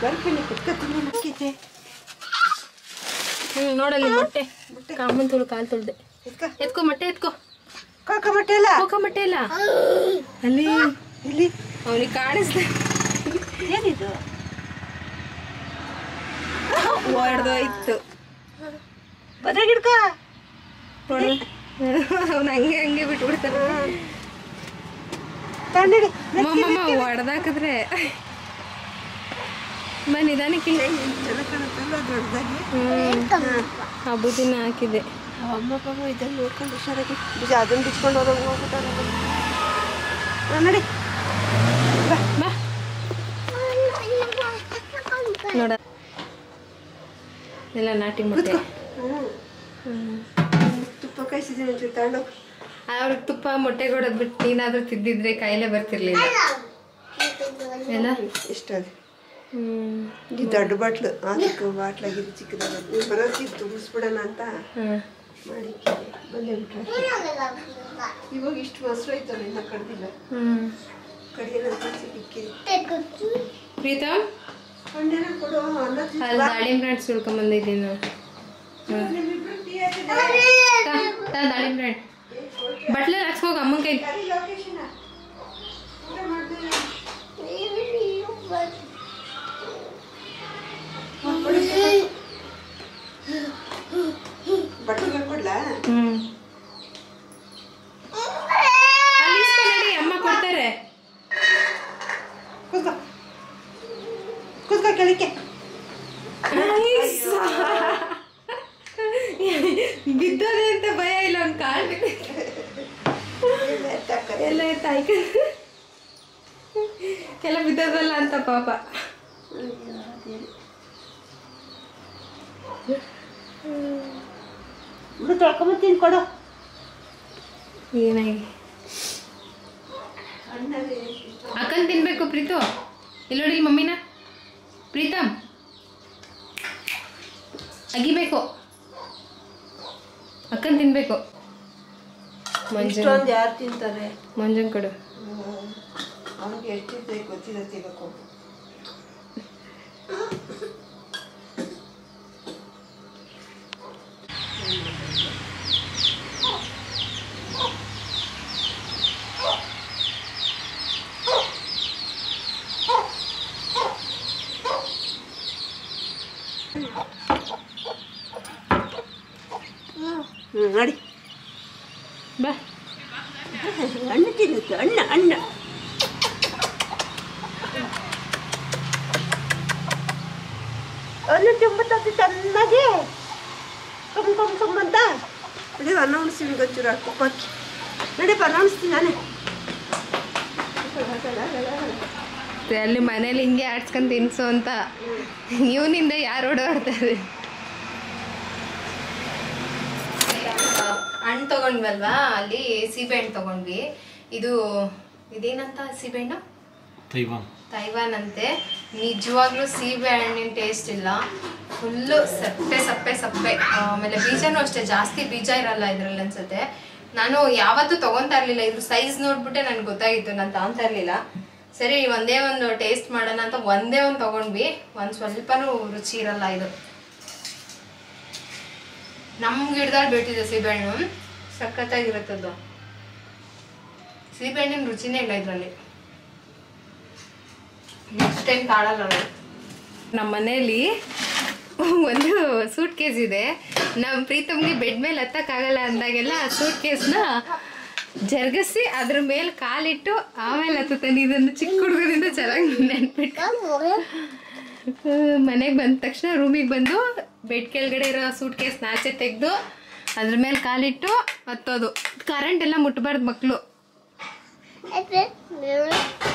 ಬರ್ತೀನಿ. ಕುತ್ಕೊತೀನಿ ಮುಖ್ಯತೆ. ನೋಡಲ್ಲಿ ಮೊಟ್ಟೆ ಕಾಮನ್ ತುಳು ಕಾಲು ತುಳ್ದೆ. ಎತ್ಕೋ ಮೊಟ್ಟೆ ಎತ್ಕೋ. ಕಾಕ ಮೊಟ್ಟೆ ಇಲ್ಲ, ಕೋಕ ಮೊಟ್ಟೆ ಇಲ್ಲ ಅಲ್ಲಿ ಇಲ್ಲಿ. ಅವನಿಗೆ ಕಾಣಿಸ್ದೆ. ಏನಿದು ಹೊಡೆದೋಯ್ತು. ಬದ್ರಾಗಿಡ್ಕ ಅವ್ನು ಹಂಗೆ ಹಂಗೆ ಬಿಟ್ಬಿಡ್ತಾನೆ. ತಂಡಿ ಹೊಡೆದಾಕಿದ್ರೆ ನಿಧಾನಕ್ಕೆ ಚೆನ್ನಾಗಿ ಕಾಣುತ್ತಲ್ಲ ದೊಡ್ಡದಾಗಿ. ಹಬ್ಬದಿನ ಹಾಕಿದೆ. ಅಮ್ಮ ಪಾಪ ಇದನ್ನು ನೋಡ್ಕೊಂಡು ಹುಷಾರಾಗಿ ಬೀಜ ಅದನ್ನು ಬಿಚ್ಕೊಂಡು ಹೋದಂಗೆ ಹೋಗ್ಬಿಟ್ಟಾರೆ. ನೋಡಿ ಬಾ ನೋಡ ಎಲ್ಲ ನಾಟಿ ಮೊಟ್ಟೆ. ತುಪ್ಪ ಕಾಯಿಸಿದ್ದೀನಿ ಅಂತ ತಗೊಂಡು. ಅವ್ರಿಗೆ ತುಪ್ಪ ಮೊಟ್ಟೆ ಕೊಡೋದು ಬಿಟ್ಟು ನೀನಾದ್ರೂ ತಿದ್ದಿದ್ರೆ ಕಾಯಿಲೆ ಬರ್ತಿರ್ಲಿಲ್ಲ ಎಲ್ಲ. ಇಷ್ಟದು ಈ ದೊಡ್ಡ ಬಾಟ್ಲು, ಅದಕ್ಕೆ ಬಾಟ್ಲಾಗಿದ್ದು ಚಿಕ್ಕದಾಗ ಬರೋದಕ್ಕೆ ತುಂಬಿಸ್ಬಿಡೋಣ ಅಂತ ಮಾಡಿ ಬಂದೇ ಬಿಟ್ರೆ. ಇವಾಗ ಇಷ್ಟು ಮೊಸರು ಐತಲ್ಲ, ಇನ್ನ ಕಡ್ದಿಲ್ಲ. ಕಡಿಯಲ್ಲ ಇಕ್ಕಿರಿ. ಪ್ರೀತಮ್ ಹಣ್ಣೆಲ್ಲ ಕೊಡು. ಅನ್ನ ಅಲ್ಲಿ ದಾಳಿಂಬ್ರೆ ಹಣ್ಣು ಸುಳ್ಕೊಂಬಂದಿದ್ದೀನಿ ನಾವು. ದಾಳಿಂಬ್ರೆ ಹಣ್ಣು ಬಟ್ಲಲ್ಲಿ ಹಾಕ್ಸ್ಕೋಗ ಅಮ್ಮನ ಕೈ. ಬಟ್ಟೆ ಕೊಡ್ಲಾ? ಅಲ್ಲಿ ನಡಿ, ಅಮ್ಮ ಕೊಡ್ತಾರೆ. ಕೂತ್ಕೋ ಕೂತ್ಕೋ ಕೆಳಕ್ಕೆ. ಬಿದ್ದೋದೆ ಅಂತ ಭಯ ಇಲ್ಲ, ಒಂದು ಕಾಲು ಎಲ್ಲ ತಾಯ್ಕ ಎಲ್ಲ ಬಿದ್ದೋದಲ್ಲ ಅಂತ ಪಾಪ. ತೊಳ್ಕೊಂಬತ್ತೀನಿ ಕೊಡು. ಏನಾಗಿ ಅಕ್ಕನ್ ತಿನ್ಬೇಕು ಪ್ರೀತು. ಇಲ್ಲಿ ನೋಡಿ ಮಮ್ಮಿನ. ಪ್ರೀತಮ್ ಅಗಿಬೇಕು, ಅಕ್ಕನ್ ತಿನ್ಬೇಕು. ಇಷ್ಟೊಂದು ಯಾರು ತಿಂತಾರೆ? ಮಂಜನ್ ಕೊಡು. ಅವ್ನಿಗೆ ಎಷ್ಟಿದೆ ಗೊತ್ತಿಲ್ಲ ತಿನ್ನಬೇಕು. ನೋಡಿ ಬಾ, ಹಣ್ಣು ತಿನ್ನುತ್ತೆ. ಹಣ್ಣು ಹಣ್ಣು ಹಣ್ಣು ತುಂಬುತ್ತದೆ ಚೆನ್ನಾಗಿ. ಅಂತ ನೋಡಿ ಅನ್ನ ಉಣಿಸ್ತೀನಿ. ಗೊತ್ತಿರೋ ಕುಪ್ಪಕ್ಕಿ ನಡಿಯಪ್ಪ, ಅನ್ನ ಉಣಿಸ್ತೀನಿ ನಾನೇ. ಅಲ್ಲಿ ಮನೇಲಿ ಹಿಂಗೆ ಆಡ್ಸ್ಕೊಂಡು ತಿನ್ಸು ಅಂತ ಇವನಿಂದ ಯಾರು ಓಡಾಡ್ತಾರೆ. ಹಣ್ಣು ತಗೊಂಡ್ವಲ್ವಾ, ಅಲ್ಲಿ ಸೀಬೆಹಣ್ಣು ತಗೊಂಡ್ವಿ. ಇದೇನಂತ ಸೀಬೆಹಣ್ಣು? ತೈವಾನ್ ಅಂತೆ. ನಿಜವಾಗ್ಲೂ ಸೀಬೆ ಹಣ್ಣಿನ ಟೇಸ್ಟ್ ಇಲ್ಲ, ಫುಲ್ಲು ಸಪ್ಪೆ ಸಪ್ಪೆ ಸಪ್ಪೆ. ಆಮೇಲೆ ಬೀಜನೂ ಅಷ್ಟೇ, ಜಾಸ್ತಿ ಬೀಜ ಇರಲ್ಲ ಇದ್ರಲ್ಲಿ ಅನ್ಸುತ್ತೆ. ನಾನು ಯಾವತ್ತೂ ತೊಗೊತಾ ಇರಲಿಲ್ಲ, ಇದ್ರ ಸೈಜ್ ನೋಡ್ಬಿಟ್ಟೆ ನನಗೆ ಗೊತ್ತಾಗಿತ್ತು, ನಾನು ತಗೊತಾ ಇರಲಿಲ್ಲ. ಸರಿ ಒಂದೇ ಒಂದು ಟೇಸ್ಟ್ ಮಾಡೋಣ ಅಂತ ಒಂದೇ ಒಂದು ತೊಗೊಂಡ್ವಿ. ಒಂದು ಸ್ವಲ್ಪನೂ ರುಚಿ ಇರಲ್ಲ ಇದು. ನಮ್ಮ ಗಿಡದಲ್ಲಿ ಬಿಟ್ಟಿದೆ ಸೀಬೆಹಣ್ಣು, ಸಖತ್ತಾಗಿರುತ್ತದು. ಸೀಬೆಹಣ್ಣಿನ ರುಚಿನೇ ಇಲ್ಲ ಇದರಲ್ಲಿ. ನೆಕ್ಸ್ಟ್ ಟೈಮ್ ತಾಳಲ್ಲ. ನಮ್ಮ ಮನೇಲಿ ಒಂದು ಸೂಟ್ ಕೇಸ್ ಇದೆ. ನಮ್ಮ ಪ್ರೀತಮ್ಗೆ ಬೆಡ್ ಮೇಲೆ ಹತ್ತಕ್ಕಾಗಲ್ಲ ಅಂದಾಗೆಲ್ಲ ಆ ಸೂಟ್ ಕೇಸ್ನ ಜರ್ಗಿಸಿ ಅದ್ರ ಮೇಲೆ ಕಾಲಿಟ್ಟು ಆಮೇಲೆ ಹತ್ತಾನೆ. ಇದನ್ನು ಚಿಕ್ಕ ಹುಡುಗರಿಂದ ಚೆನ್ನಾಗಿ ನೆನ್ಪಿಟ್ಟು ಮನೆಗೆ ಬಂದ ತಕ್ಷಣ ರೂಮಿಗೆ ಬಂದು ಬೆಡ್ ಕೆಳಗಡೆ ಇರೋ ಸೂಟ್ ಕೇಸ್ ಆಚೆ ತೆಗೆದು ಅದ್ರ ಮೇಲೆ ಕಾಲಿಟ್ಟು ಹತ್ತೋದು. ಕರೆಂಟ್ ಎಲ್ಲ ಮುಟ್ಬಾರ್ದು ಮಕ್ಕಳು.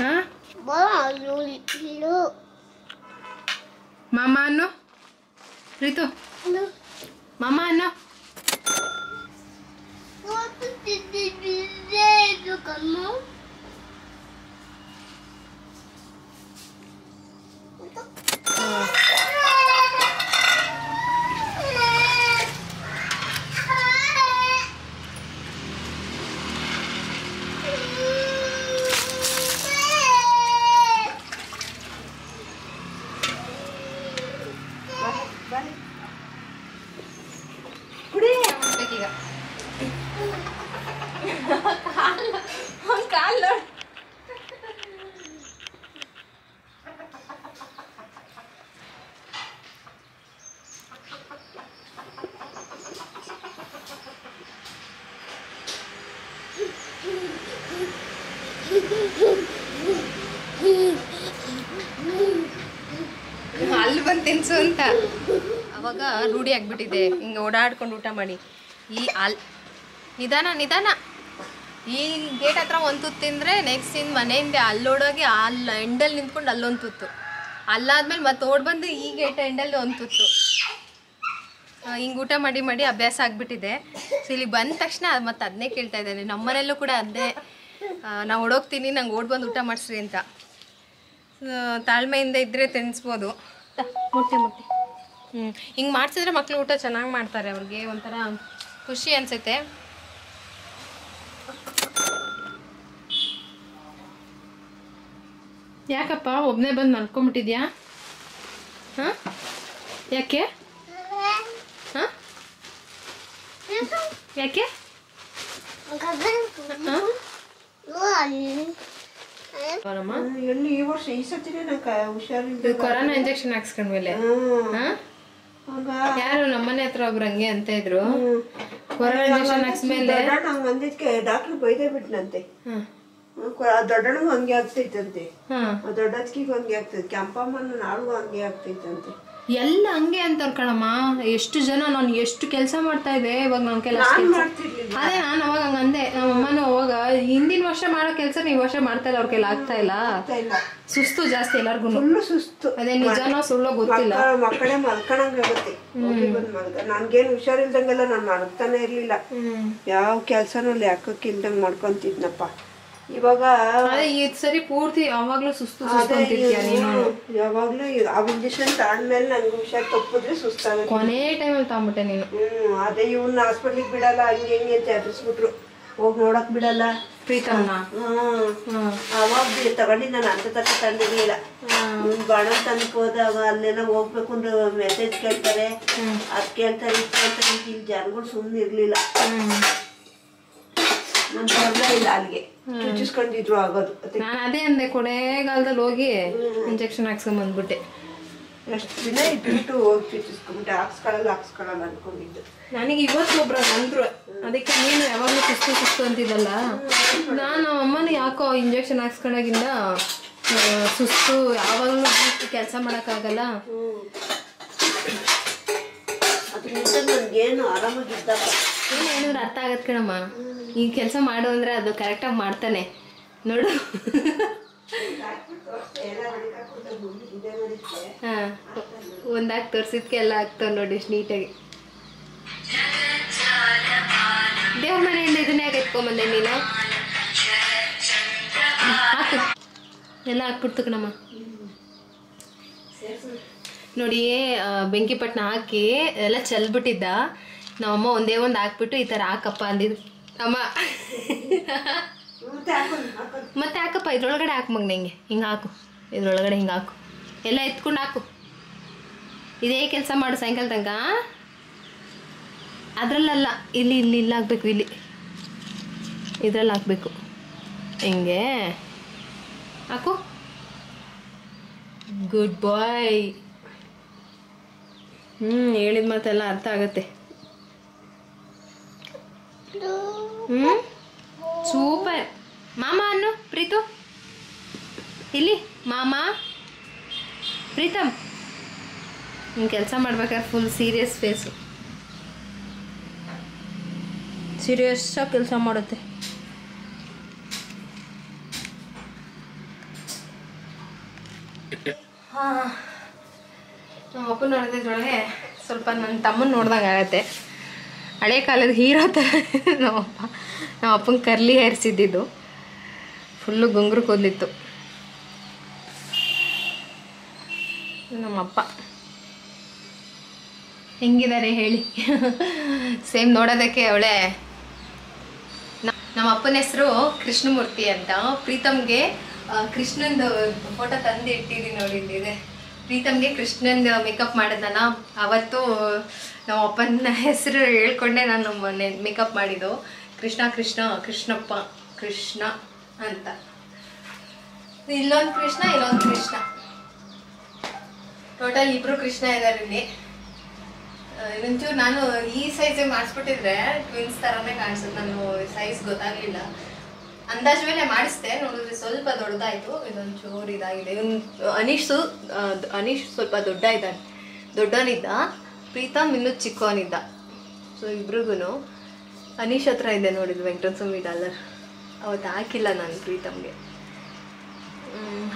ಹಾಂ, ಮಾಮ ಅನ್ನೋ ಪ್ರೀತು, ಮಾಮ ಅನ್ನೋ. ಅಲ್ಲಿ ಬಂದು ತಿನ್ಸು ಅಂತ. ಅವಾಗ ರೂಢಿ ಆಗ್ಬಿಟ್ಟಿದೆ ಹಿಂಗೆ ಓಡಾಡ್ಕೊಂಡು ಊಟ ಮಾಡಿ. ನಿಧಾನ ನಿಧಾನ. ಈ ಗೇಟ್ ಹತ್ರ ಒಂದು ತುತ್ತು ತಿಂದರೆ ನೆಕ್ಸ್ಟ್ ಇನ್ನು ಮನೆಯಿಂದ ಅಲ್ಲೋಡೋಗಿ ಅಲ್ಲಿ ಎಂಡಲ್ಲಿ ನಿಂತ್ಕೊಂಡು ಅಲ್ಲೊಂದು ತುತ್ತು, ಅಲ್ಲಾದ್ಮೇಲೆ ಮತ್ತೆ ಓಡ್ ಬಂದು ಈ ಗೇಟ್ ಎಂಡಲ್ಲಿ ಒಂದು ತುತ್ತು. ಹಿಂಗೆ ಊಟ ಮಾಡಿ ಮಾಡಿ ಅಭ್ಯಾಸ ಆಗಿಬಿಟ್ಟಿದೆ. ಸೊ ಇಲ್ಲಿಗೆ ಬಂದ ತಕ್ಷಣ ಮತ್ತೆ ಅದನ್ನೇ ಕೇಳ್ತಾ ಇದ್ದೇನೆ. ನಮ್ಮ ಮನೆಯಲ್ಲೂ ಕೂಡ ಅದನ್ನೇ, ನಾವು ಓಡೋಗ್ತೀನಿ ನಂಗೆ ಓಡ್ ಬಂದು ಊಟ ಮಾಡಿಸ್ರಿ ಅಂತ. ತಾಳ್ಮೆಯಿಂದ ಇದ್ದರೆ ತಿನ್ನಿಸ್ಬೋದು. ಮುಟ್ಟಿ ಮುಟ್ಟಿ ಹಿಂಗೆ ಮಾಡಿಸಿದ್ರೆ ಮಕ್ಕಳು ಊಟ ಚೆನ್ನಾಗಿ ಮಾಡ್ತಾರೆ. ಅವ್ರಿಗೆ ಒಂಥರ ಖುಷಿ ಅನಿಸುತ್ತೆ. ಯಾಕಪ್ಪ ಒಬ್ಬನೇ ಬಂದು ಮಲ್ಕೊಂಬಿಟ್ಟಿದ್ಯಾ? ಹಾಂ, ಯಾಕೆ? ಹಾಂ, ಯಾಕೆ? ಎಲ್ಲಿ ಈ ವರ್ಷ ಈ ಸತಿನೇ ನಂಗೆ ಹುಷಾರಿಲ್ಲ. ಕೊರೋನಾ ಇಂಜೆಕ್ಷನ್ ಹಾಕ್ಸ್ಕೊಂಡ್ಮೇಲೆ ಯಾರು ನಮ್ಮನೆ ಹತ್ರ ಒಬ್ರು ಹಂಗೆ ಅಂತ ಇದ್ರು. ಕೊರೋನಾ ಇಂಜೆಕ್ಷನ್ ಹಾಕ್ಸ್ಮೇಲೆ ನಂಗೆ ಅಂದಿದ್ಕೆ ಡಾಕ್ಟ್ರ್ ಬೈದೇ ಬಿಟ್ನಂತೆ. ದೊಡ್ಡನಿಗೂ ಹಂಗೆ ಆಗ್ತೈತಂತೆ, ದೊಡ್ಡದ್ಕಿಗೂ ಹಂಗೆ ಆಗ್ತೈತೆ, ಕೆಂಪಮ್ಮನ ನಾಳಿಗೂ ಹಂಗೆ ಆಗ್ತೈತಂತೆ. ಎಲ್ಲ ಹಂಗೆ ಅಂತವ್ರು ಕಣಮ್ಮ. ಎಷ್ಟು ಜನ, ನಾನು ಎಷ್ಟು ಕೆಲಸ ಮಾಡ್ತಾ ಇದ್ದೆ ಇವಾಗ ನಾನು ಕೆಲಸ ಅದೇ ನಾನು ಅವಾಗ ಹಂಗ ಅಂದೆ. ನಮ್ಮಮ್ಮನೂ ಅವಾಗ ಹಿಂದಿನ ವರ್ಷ ಮಾಡೋ ಕೆಲಸ ಈ ವರ್ಷ ಮಾಡ್ತಾ ಇಲ್ಲ, ಅವ್ರ ಕೈಲಿ ಆಗ್ತಾ ಇಲ್ಲ. ಸುಸ್ತು ಜಾಸ್ತಿ ಎಲ್ಲಾರ್ಗು, ಸುಸ್ತು. ಅದೇ ನಿಜಾನೋ ಸುಳ್ಳೋ ಗೊತ್ತಿಲ್ಲ. ಮಕ್ಕಳೇ ಮಲ್ಕೊಳಂಗಾಗುತ್ತೆ. ನನ್ಗೇನು ಹುಷಾರಿಲ್ದಂಗೆಲ್ಲ ನಾನು ಮಾಡ್ತಾನೆ ಇರ್ಲಿಲ್ಲ. ಯಾವ ಕೆಲ್ಸನೂ ಲೆಕ್ಕಕ್ಕಿಲ್ದಂಗ್ ಮಾಡ್ಕೊಂತಿದ್ನಪ್ಪ. ಇವಾಗ ಸರಿ ಪೂರ್ತಿ ಯಾವಾಗ್ಲೂ ಸುಸ್ತು ಅಂತಿದ್ಯಾ ನೀನು? ಯಾವಾಗ್ಲೂ ಆ ಇಂಜೆಕ್ಷನ್ ತಗೊಂಡ್ಮೇಲೆ ನನ್ಗೆ ಹುಷಾರ್ ತಪ್ಪಿದ್ರೆ ಸುಸ್ತಾಗುತ್ತೆ. ಕೊನೆ ಟೈಮಲ್ಲಿ ತಗೊಂಡ್ಬಿಟ್ಟೆ ನೀನು. ಅದೇ ಇವ್ನ ಹಾಸ್ಪಿಟ್ಲಿಗೆ ಬಿಡಲ್ಲ ಹಂಗೆ ಹೆಂಗೆ ಅಂತ ಎದುರಿಸ್ಬಿಟ್ರು. ಹೋಗಿ ನೋಡಕ್ ಬಿಡಲ್ಲ. ಪ್ರೀತಮ್ನ ಅವಾಗ ತಗೊಂಡು ನಾನು ಅಂತ ತಕ್ಕ ತಂದಿರ್ಲಿಲ್ಲ. ಬಾಣ ತಂದಕ್ಕೆ ಹೋದಾಗ ಅಲ್ಲೆಲ್ಲ ಹೋಗ್ಬೇಕು ಅಂದ್ರೆ ಮೆಸೇಜ್ ಕೇಳ್ತಾರೆ, ಅದು ಕೇಳ್ತಾರೆ, ಇದು ಕೇಳ್ತಾರೆ ಅಂತ ಇಲ್ಲಿ ಜನಗಳು ಸುಮ್ಮನೆ ಇರಲಿಲ್ಲ. ನಾನು ಬರಲೇ ಇಲ್ಲ ಅಲ್ಲಿಗೆ, ಚುಚ್ಚಿಸ್ಕೊಂಡಿದ್ರು ಆಗೋದು. ನಾನು ಅದೇ ಅಂದೆ, ಕೊನೆಗಾಲದಲ್ಲಿ ಹೋಗಿ ಇಂಜೆಕ್ಷನ್ ಹಾಕ್ಸ್ಕೊಂಬಂದ್ಬಿಟ್ಟೆ. ಎಷ್ಟು ದಿನ ಇಟ್ಬಿಟ್ಟು ಹೋಗಿ ಚುಚ್ಚಿಸ್ಕೊಂಬಿಟ್ಟೆ. ಹಾಕ್ಸ್ಕೊಳ್ಳಲ್ಲ ಅನ್ಕೊಂಡಿದ್ದು. ನನಗೆ ಇವತ್ತು ಒಬ್ರು ಅಂದ್ರು, ಅದಕ್ಕೆ ನೀನು ಯಾವಾಗಲೂ ಸುಸ್ತು ಅಂತಿದ್ದಲ್ಲ. ನಾನು ಅಮ್ಮನ ಯಾಕೋ ಇಂಜೆಕ್ಷನ್ ಹಾಕ್ಸ್ಕೊಂಡಾಗಿಂದ ಸುಸ್ತು, ಯಾವಾಗಲೂ ಕೆಲಸ ಮಾಡೋಕ್ಕಾಗಲ್ಲ. ಅದರಿಂದ ನನಗೇನು ಆರಾಮಾಗಿದ್ದಪ್ಪ. ಏನಾದ್ರು ಅರ್ಥ ಆಗತ್ತೆ ಕಣಮ್ಮ. ಈ ಕೆಲಸ ಮಾಡು ಅಂದರೆ ಅದು ಕರೆಕ್ಟಾಗಿ ಮಾಡ್ತಾನೆ ನೋಡು. ಹಾಂ, ಒಂದಾಗಿ ತೋರಿಸಿದ್ಕೆ ಎಲ್ಲ ಆಗ್ತಾವೆ ನೋಡಿ ಇಷ್ಟು ನೀಟಾಗಿ. ದೇವ್ರ ಮನೆಯಿಂದ ಇದನ್ನೇ ಎತ್ಕೊಂಬಂದೆ ನೀನು. ಹಾಕು, ಎಲ್ಲ ಹಾಕ್ಬಿಡ್ತು ಕಣಮ್ಮ. ನೋಡಿ ಬೆಂಕಿ ಪಟ್ಟಣ ಹಾಕಿ ಎಲ್ಲ ಚೆಲ್ಬಿಟ್ಟಿದ್ದ. ನಮ್ಮಮ್ಮ ಒಂದೇ ಒಂದು ಹಾಕ್ಬಿಟ್ಟು ಈ ಥರ ಹಾಕಪ್ಪ ಅಂದಿದ್ದು. ಅಮ್ಮ ಮತ್ತೆ ಹಾಕಪ್ಪ, ಇದ್ರೊಳಗಡೆ ಹಾಕು ಮಗ, ಹಿಂಗೆ ಹಿಂಗೆ ಹಾಕು, ಇದ್ರೊಳಗಡೆ ಹಿಂಗೆ ಹಾಕು, ಎಲ್ಲ ಎತ್ಕೊಂಡು ಹಾಕು. ಇದೇ ಕೆಲಸ ಮಾಡು ಸಾಯಂಕಾಲ ತನಕ. ಅದರಲ್ಲಲ್ಲ, ಇಲ್ಲಿ ಇಲ್ಲಿ ಇಲ್ಲಿ ಹಾಕ್ಬೇಕು, ಇಲ್ಲಿ ಇದ್ರಲ್ಲಿ ಹಾಕಬೇಕು. ಹಿಂಗೆ ಹಾಕು. ಗುಡ್ ಬಾಯ್. ಹೇಳಿದ ಮಾತೆಲ್ಲ ಅರ್ಥ ಆಗತ್ತೆ. ಸೂಪರ್. ಮಾಮ ಅನ್ನು ಪ್ರೀತು, ಇಲ್ಲಿ ಮಾಮ. ಪ್ರೀತಮ್ ಕೆಲಸ ಮಾಡ್ಬೇಕಾದ್ರೆ ಫುಲ್ ಸೀರಿಯಸ್ ಫೇಸು, ಸೀರಿಯಸ್ಸಾಗಿ ಕೆಲಸ ಮಾಡುತ್ತೆ. ಹಾಂ, ನಮ್ಮ ಅಪ್ಪನ ನೋಡಿದ್ರೊಳಗೆ ಸ್ವಲ್ಪ ನನ್ನ ತಮ್ಮನ ನೋಡ್ದಂಗೆ ಆಗತ್ತೆ. ಹಳೆ ಕಾಲದ ಹೀರೋ ಥರ ನಮ್ಮ ಅಪ್ಪನ ಕರ್ಲಿ ಹೇರ್ಸಿದ್ದಿದ್ದು, ಫುಲ್ಲು ಗುಂಗುರು ಕೂದಲಿತ್ತು ನಮ್ಮಪ್ಪ. ಹೆಂಗಿದ್ದಾರೆ ಹೇಳಿ? ಸೇಮ್ ನೋಡೋದಕ್ಕೆ ಅವಳೆ. ನಮ್ಮ ಅಪ್ಪನ ಹೆಸರು ಕೃಷ್ಣಮೂರ್ತಿ ಅಂತ. ಪ್ರೀತಮ್ಗೆ ಕೃಷ್ಣಂದು ಫೋಟೋ ತಂದು ಇಟ್ಟಿದ್ದೀನಿ ನೋಡಿ, ಇಲ್ಲಿದೆ. ಪ್ರೀತಮ್ಗೆ ಕೃಷ್ಣಂದು ಮೇಕಪ್ ಮಾಡಿದ್ನಲ್ಲ, ಅವತ್ತು ನಮ್ಮ ಅಪ್ಪನ ಹೆಸರು ಹೇಳ್ಕೊಂಡೆ ನಾನು ಮೇಕಪ್ ಮಾಡಿದ್ದು. ಕೃಷ್ಣ ಕೃಷ್ಣ, ಕೃಷ್ಣಪ್ಪ, ಕೃಷ್ಣ ಅಂತ. ಇಲ್ಲೊಂದು ಕೃಷ್ಣ, ಇಲ್ಲೊಂದು ಕೃಷ್ಣ, ಟೋಟಲ್ ಇಬ್ರು ಕೃಷ್ಣ ಇದ್ದಾರೆ ಇಲ್ಲಿ. ಇನ್ನೊಂಚೂರು ನಾನು ಈ ಸೈಜ್ ಮಾಡಿಸ್ಬಿಟ್ಟಿದ್ರೆ ಟ್ವಿನ್ಸ್ ಥರನೇ ಕಾಣಿಸುತ್ತೆ. ನಾನು ಸೈಜ್ ಗೊತ್ತಾಗಲಿಲ್ಲ, ಅಂದಾಜು ಮೇಲೆ ಮಾಡಿಸ್ದೆ. ನೋಡಿದ್ರೆ ಸ್ವಲ್ಪ ದೊಡ್ಡದಾಯಿತು, ಇದೊಂಚೂರು ಇದಾಗಿದೆ. ಇವನು ಅನೀಶ್ ಸ್ವಲ್ಪ ದೊಡ್ಡವನಿದ್ದ. ಪ್ರೀತಮ್ ಇನ್ನೂ ಚಿಕ್ಕವನಿದ್ದ. ಸೊ ಇಬ್ರಿಗೂ ಅನೀಶ್ ಹತ್ರ ಇದೆ ನೋಡಿದ್ದು $20 ಅವತ್ತು ಹಾಕಿಲ್ಲ ನಾನು ಪ್ರೀತಮ್ಗೆ.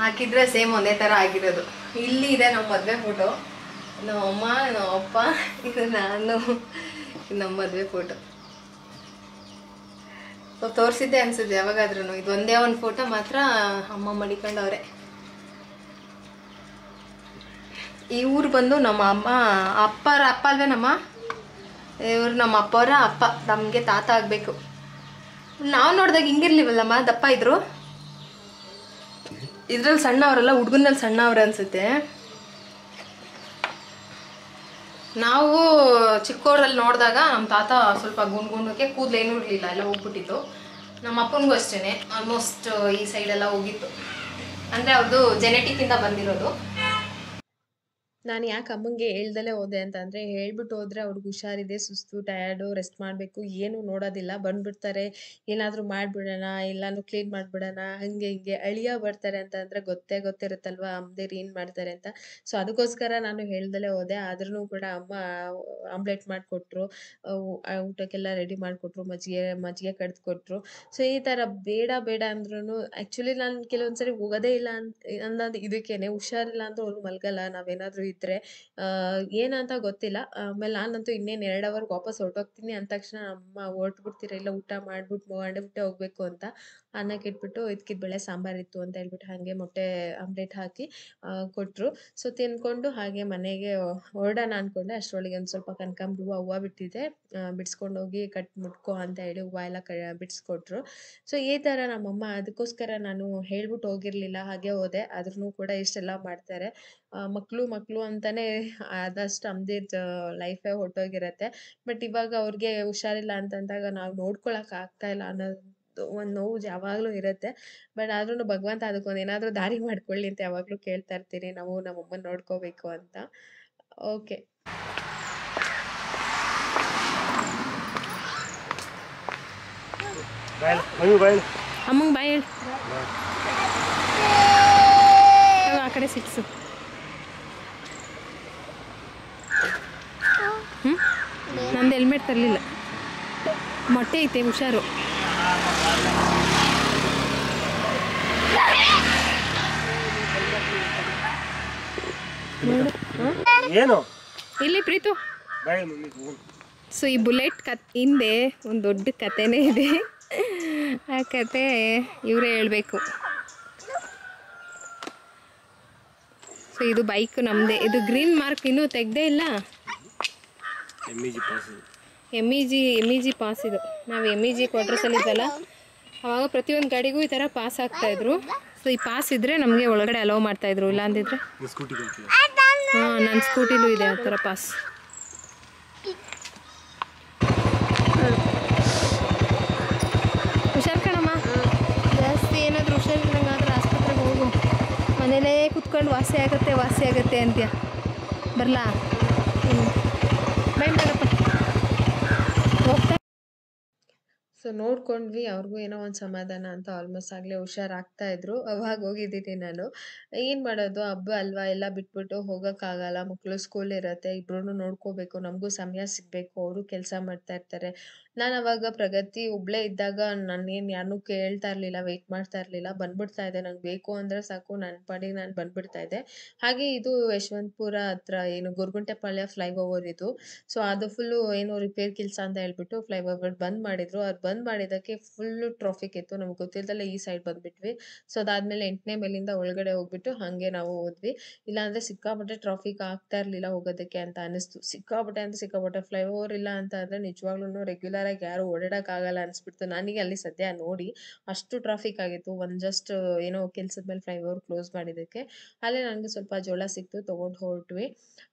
ಹಾಕಿದ್ರೆ ಸೇಮ್ ಒಂದೇ ಥರ ಆಗಿರೋದು. ಇಲ್ಲಿ ಇದೆ ನಮ್ಮ ಮದುವೆ ಫೋಟೋ, ನಮ್ಮಮ್ಮ, ನಮ್ಮಪ್ಪ, ಇದು ನಾನು, ನಮ್ಮ ಮದುವೆ ಫೋಟೋ. ಸೊ ತೋರಿಸಿದ್ದೆ ಅನ್ಸುತ್ತೆ ಯಾವಾಗಾದ್ರೂ. ಇದು ಒಂದೇ ಒಂದು ಫೋಟೋ ಮಾತ್ರ ಅಮ್ಮ ಮಡಿಕೊಂಡವ್ರೆ. ಈ ಊರು ಬಂದು ನಮ್ಮ ಅಮ್ಮ ಅಪ್ಪ ಅಲ್ವೇ ನಮ್ಮ ಇವ್ರು, ನಮ್ಮ ಅಪ್ಪವರ ಅಪ್ಪ, ನಮಗೆ ತಾತ ಆಗಬೇಕು. ನಾವು ನೋಡಿದಾಗ ಹಿಂಗಿರ್ಲಿವಲ್ಲಮ್ಮ, ದಪ್ಪ ಇದ್ರು. ಇದ್ರಲ್ಲಿ ಸಣ್ಣವರಲ್ಲ, ಹುಡುಗನಲ್ಲಿ ಸಣ್ಣವ್ರೆ ಅನ್ಸುತ್ತೆ. ನಾವು ಚಿಕ್ಕವರಲ್ಲಿ ನೋಡಿದಾಗ ನಮ್ಮ ತಾತ ಸ್ವಲ್ಪ ಗುಂಡ್ಗೆ ಕೂದಲೇನೂ ಇರಲಿಲ್ಲ, ಎಲ್ಲ ಹೋಗ್ಬಿಟ್ಟಿತ್ತು. ನಮ್ಮ ಅಪ್ಪನಿಗೂ ಅಷ್ಟೇ, ಆಲ್ಮೋಸ್ಟ್ ಈ ಸೈಡೆಲ್ಲ ಹೋಗಿತ್ತು. ಅಂದರೆ ಅವ್ರದ್ದು ಜೆನೆಟಿಕ್ಕಿಂದ ಬಂದಿರೋದು. ನಾನು ಯಾಕೆ ಅಮ್ಮಂಗೆ ಹೇಳ್ದಲೇ ಹೋದೆ ಅಂತಂದರೆ, ಹೇಳ್ಬಿಟ್ಟು ಹೋದರೆ ಅವ್ರಿಗೆ ಹುಷಾರಿದೆ, ಸುಸ್ತು, ಟಯರ್ಡು, ರೆಸ್ಟ್ ಮಾಡಬೇಕು, ಏನೂ ನೋಡೋದಿಲ್ಲ. ಬಂದುಬಿಡ್ತಾರೆ, ಏನಾದರೂ ಮಾಡಿಬಿಡೋಣ, ಎಲ್ಲನೂ ಕ್ಲೀನ್ ಮಾಡಿಬಿಡೋಣ, ಹಾಗೆ ಹಿಂಗೆ. ಅಳಿಯ ಬರ್ತಾರೆ ಅಂತಂದರೆ ಗೊತ್ತಿರುತ್ತಲ್ವ ಅಮ್ಮದೇರು ಏನು ಮಾಡ್ತಾರೆ ಅಂತ. ಸೊ ಅದಕ್ಕೋಸ್ಕರ ನಾನು ಹೇಳ್ದಲೇ ಹೋದೆ. ಆದ್ರೂ ಕೂಡ ಅಮ್ಮ ಆಮ್ಲೆಟ್ ಮಾಡಿಕೊಟ್ರು, ಊಟಕ್ಕೆಲ್ಲ ರೆಡಿ ಮಾಡಿಕೊಟ್ರು, ಮಜ್ಜಿಗೆ ಕಡ್ದು ಕೊಟ್ಟರು. ಸೊ ಈ ಥರ ಬೇಡ ಅಂದ್ರೂ ಆ್ಯಕ್ಚುಲಿ ನಾನು ಕೆಲವೊಂದು ಸರಿ ಹೋಗೋದೇ ಇಲ್ಲ ಅನ್ನೋದು ಇದಕ್ಕೇನೆ. ಹುಷಾರಿಲ್ಲ ಅಂದರೂ ಅವ್ರು ಮಲಗಲ್ಲ, ನಾವೇನಾದರೂ ಬಿಟ್ಟರೆ ಏನಂತ ಗೊತ್ತಿಲ್ಲ. ಆಮೇಲೆ ನಾನಂತೂ ಇನ್ನೇನು 2 ಅವರ್ಗೆ ವಾಪಸ್ ಹೊರಟೋಗ್ತೀನಿ ಅಂದ ತಕ್ಷಣ ಅಮ್ಮ ಹೊರಟ್ಬಿಡ್ತೀರ ಇಲ್ಲ ಊಟ ಮಾಡ್ಬಿಟ್ಟು ಮಾಡಬಿಟ್ಟೆ ಹೋಗಬೇಕು ಅಂತ ಅನ್ನಕ್ಕೆ ಇಟ್ಬಿಟ್ಟು ಇದಕ್ಕಿದ ಬೇಳೆ ಸಾಂಬಾರಿತ್ತು ಅಂತ ಹೇಳ್ಬಿಟ್ಟು ಹಾಗೆ ಮೊಟ್ಟೆ ಆಮ್ಲೆಟ್ ಹಾಕಿ ಕೊಟ್ಟರು. ಸೊ ತಿಂದ್ಕೊಂಡು ಹಾಗೆ ಮನೆಗೆ ಹೊರಡೋಣ ಅಂದ್ಕೊಂಡೆ. ಅಷ್ಟರೊಳಗೆ ಒಂದು ಸ್ವಲ್ಪ ಕನಕಾಂಬರ ಹೂವು ಬಿಟ್ಟಿದ್ದೆ, ಬಿಡಿಸ್ಕೊಂಡು ಹೋಗಿ ಮುಟ್ಕೋ ಅಂತ ಹೇಳಿ ಹೂವು ಎಲ್ಲ ಬಿಡಿಸ್ಕೊಟ್ರು. ಸೊ ಈ ಥರ ನಮ್ಮಮ್ಮ, ಅದಕ್ಕೋಸ್ಕರ ನಾನು ಹೇಳ್ಬಿಟ್ಟು ಹೋಗಿರಲಿಲ್ಲ, ಹಾಗೆ ಹೋದೆ. ಆದ್ರೂ ಕೂಡ ಇಷ್ಟೆಲ್ಲ ಮಾಡ್ತಾರೆ. ಮಕ್ಕಳು ಅಂತಾನೆ ಆದಷ್ಟು ಅಮ್ದಿದ ಲೈಫೇ ಹೊರಟೋಗಿರತ್ತೆ. ಬಟ್ ಇವಾಗ ಅವ್ರಿಗೆ ಹುಷಾರಿಲ್ಲ ಅಂತಂದಾಗ ನಾವು ನೋಡ್ಕೊಳಕ್ ಆಗ್ತಾ ಇಲ್ಲ ಅನ್ನೋದು ಒಂದು ನೋವು ಯಾವಾಗಲೂ ಇರುತ್ತೆ. ಬಟ್ ಆದ್ರೂ ಭಗವಂತ ಅದಕ್ಕೊಂದು ಏನಾದರೂ ದಾರಿ ಮಾಡ್ಕೊಳ್ಳಿ ಅಂತ ಯಾವಾಗಲೂ ಕೇಳ್ತಾ ಇರ್ತೀನಿ, ನಾವು ನಮ್ಮಮ್ಮನ ನೋಡ್ಕೋಬೇಕು ಅಂತ. ಓಕೆ, ಅಮ್ಮಂಗೆ ಬಾಯ್ ಹೇಳಿ. ಆ ಕಡೆ ಸಿಕ್ಸು. ನಂದು ಹೆಲ್ಮೆಟ್ ತರಲಿಲ್ಲ. ಮೊಟ್ಟೆ ಐತೆ, ಹುಷಾರು. ಏನು ಇಲ್ಲಿ ಪ್ರೀತು. ಸೊ ಈ ಬುಲೆಟ್ ಹಿಂದೆ ಒಂದು ದೊಡ್ಡ ಕಥೆನೇ ಇದೆ. ಆ ಕತೆ ಇವರೇ ಹೇಳ್ಬೇಕು. ಸೊ ಇದು ಬೈಕ್ ನಮ್ಮದೇ. ಇದು ಗ್ರೀನ್ ಮಾರ್ಕ್ ಇನ್ನೂ ತೆಗ್ದೇ ಇಲ್ಲ. ಎಮ್ ಇ ಜಿ ಪಾಸ್ ಇದು. ನಾವು MEG ಕ್ವಾರ್ಟರ್ಸಲ್ಲಿ ಇದ್ದಲ್ಲ, ಆವಾಗ ಪ್ರತಿಯೊಂದು ಗಾಡಿಗೂ ಈ ಥರ ಪಾಸ್ ಆಗ್ತಾಯಿದ್ರು. ಸೊ ಈ ಪಾಸ್ ಇದ್ದರೆ ನಮಗೆ ಒಳಗಡೆ ಅಲೋ ಮಾಡ್ತಾಯಿದ್ರು, ಇಲ್ಲ ಅಂದಿದ್ರೆ. ಹಾಂ, ನನ್ನ ಸ್ಕೂಟಿಲೂ ಇದೆ ಆ ಥರ ಪಾಸ್. ಹುಷಾರು ಕಣಮ್ಮ. ಜಾಸ್ತಿ ಏನಾದರೂ ಹುಷಾರಿಲ್ಲಂಗಾದ್ರೆ ಆಸ್ಪತ್ರೆಗೆ ಹೋಗು. ಮನೇಲೇ ಕುತ್ಕೊಂಡು ವಾಸಿ ಆಗುತ್ತೆ ಅಂತೀಯ. ಬರಲಾ? ಬೈ ಮಾಡಪ್ಪ, ಹೋಗ್ತಾ. ಸೊ ನೋಡ್ಕೊಂಡ್ವಿ, ಅವ್ರಿಗೂ ಏನೋ ಒಂದು ಸಮಾಧಾನ ಅಂತ ಆಲ್ಮೋಸ್ಟ್ ಆಗಲೇ ಹುಷಾರಾಗ್ತಾ ಇದ್ರು. ಅವಾಗ ಹೋಗಿದ್ದೀನಿ ನಾನು. ಏನು ಮಾಡೋದು, ಹಬ್ಬ ಅಲ್ವಾ, ಎಲ್ಲ ಬಿಟ್ಬಿಟ್ಟು ಹೋಗೋಕ್ಕಾಗಲ್ಲ. ಮಕ್ಕಳು ಸ್ಕೂಲ್ ಇರುತ್ತೆ, ಇಬ್ಬರೂ ನೋಡ್ಕೋಬೇಕು, ನಮಗೂ ಸಮಯ ಸಿಗಬೇಕು, ಅವರು ಕೆಲಸ ಮಾಡ್ತಾ ಇರ್ತಾರೆ. ನಾನು ಅವಾಗ ಪ್ರಗತಿ ಒಬ್ಬಳೇ ಇದ್ದಾಗ ನಾನೇನು ಯಾರನ್ನೂ ಕೇಳ್ತಾ ಇರಲಿಲ್ಲ, ವೆಯ್ಟ್ ಮಾಡ್ತಾ ಇರಲಿಲ್ಲ, ಬಂದ್ಬಿಡ್ತಾ ಇದ್ದೆ. ನಂಗೆ ಬೇಕು ಅಂದರೆ ಸಾಕು, ನನ್ನ ಪಾಡಿಗೆ ನಾನು ಬಂದ್ಬಿಡ್ತಾ ಇದ್ದೆ. ಹಾಗೆ ಇದು ಯಶವಂತಪುರ ಹತ್ರ ಏನು ಗೊರಗುಂಟೆಪಾಳ್ಯ ಫ್ಲೈಓವರ್ ಇದು. ಸೊ ಅದು ಫುಲ್ಲು ಏನು ರಿಪೇರ್ ಕೆಲಸ ಅಂತ ಹೇಳ್ಬಿಟ್ಟು ಫ್ಲೈಓವರ್ ಬಂದ್ ಮಾಡಿದ್ರು. ಅದು ಬಂದ್ ಮಾಡಿದ್ದಕ್ಕೆ ಫುಲ್ಲು ಟ್ರಾಫಿಕ್ ಇತ್ತು. ನಮ್ಗೆ ಗೊತ್ತಿಲ್ದಲ್ಲೇ ಈ ಸೈಡ್ ಬಂದ್ಬಿಟ್ವಿ. ಸೊ ಅದಾದ್ಮೇಲೆ 8ನೇ ಮೇಲಿಂದ ಒಳಗಡೆ ಹೋಗ್ಬಿಟ್ಟು ಹಾಗೆ ನಾವು ಹೋದ್ವಿ. ಇಲ್ಲಾಂದರೆ ಸಿಕ್ಕಾಪಟ್ಟೆ ಟ್ರಾಫಿಕ್ ಆಗ್ತಾ ಇರಲಿಲ್ಲ ಹೋಗೋದಕ್ಕೆ ಅಂತ ಅನಿಸ್ತು. ಸಿಕ್ಕಾಪಟ್ಟೆ ಫ್ಲೈಓವರ್ ಇಲ್ಲ ಅಂತ ಅಂದರೆ ನಿಜವಾಗ್ಲೂ ರೆಗ್ಯುಲರ್ ಆಗಿ ಯಾರು ಓಡಾಡೋಕ್ಕಾಗಲ್ಲ ಅನಿಸ್ಬಿಡ್ತು ನನಗೆ. ಅಲ್ಲಿ ಸದ್ಯ ನೋಡಿ ಅಷ್ಟು ಟ್ರಾಫಿಕ್ ಆಗಿತ್ತು. ಒಂದು ಜಸ್ಟ್ ಏನೋ ಕೆಲಸದ ಮೇಲೆ ಫ್ಲೈಓವರ್ ಕ್ಲೋಸ್ ಮಾಡಿದ್ದಕ್ಕೆ. ಅಲ್ಲೇ ನನಗೆ ಸ್ವಲ್ಪ ಜೋಳ ಸಿಕ್ತು, ತೊಗೊಂಡು ಹೊರಟ್ವಿ.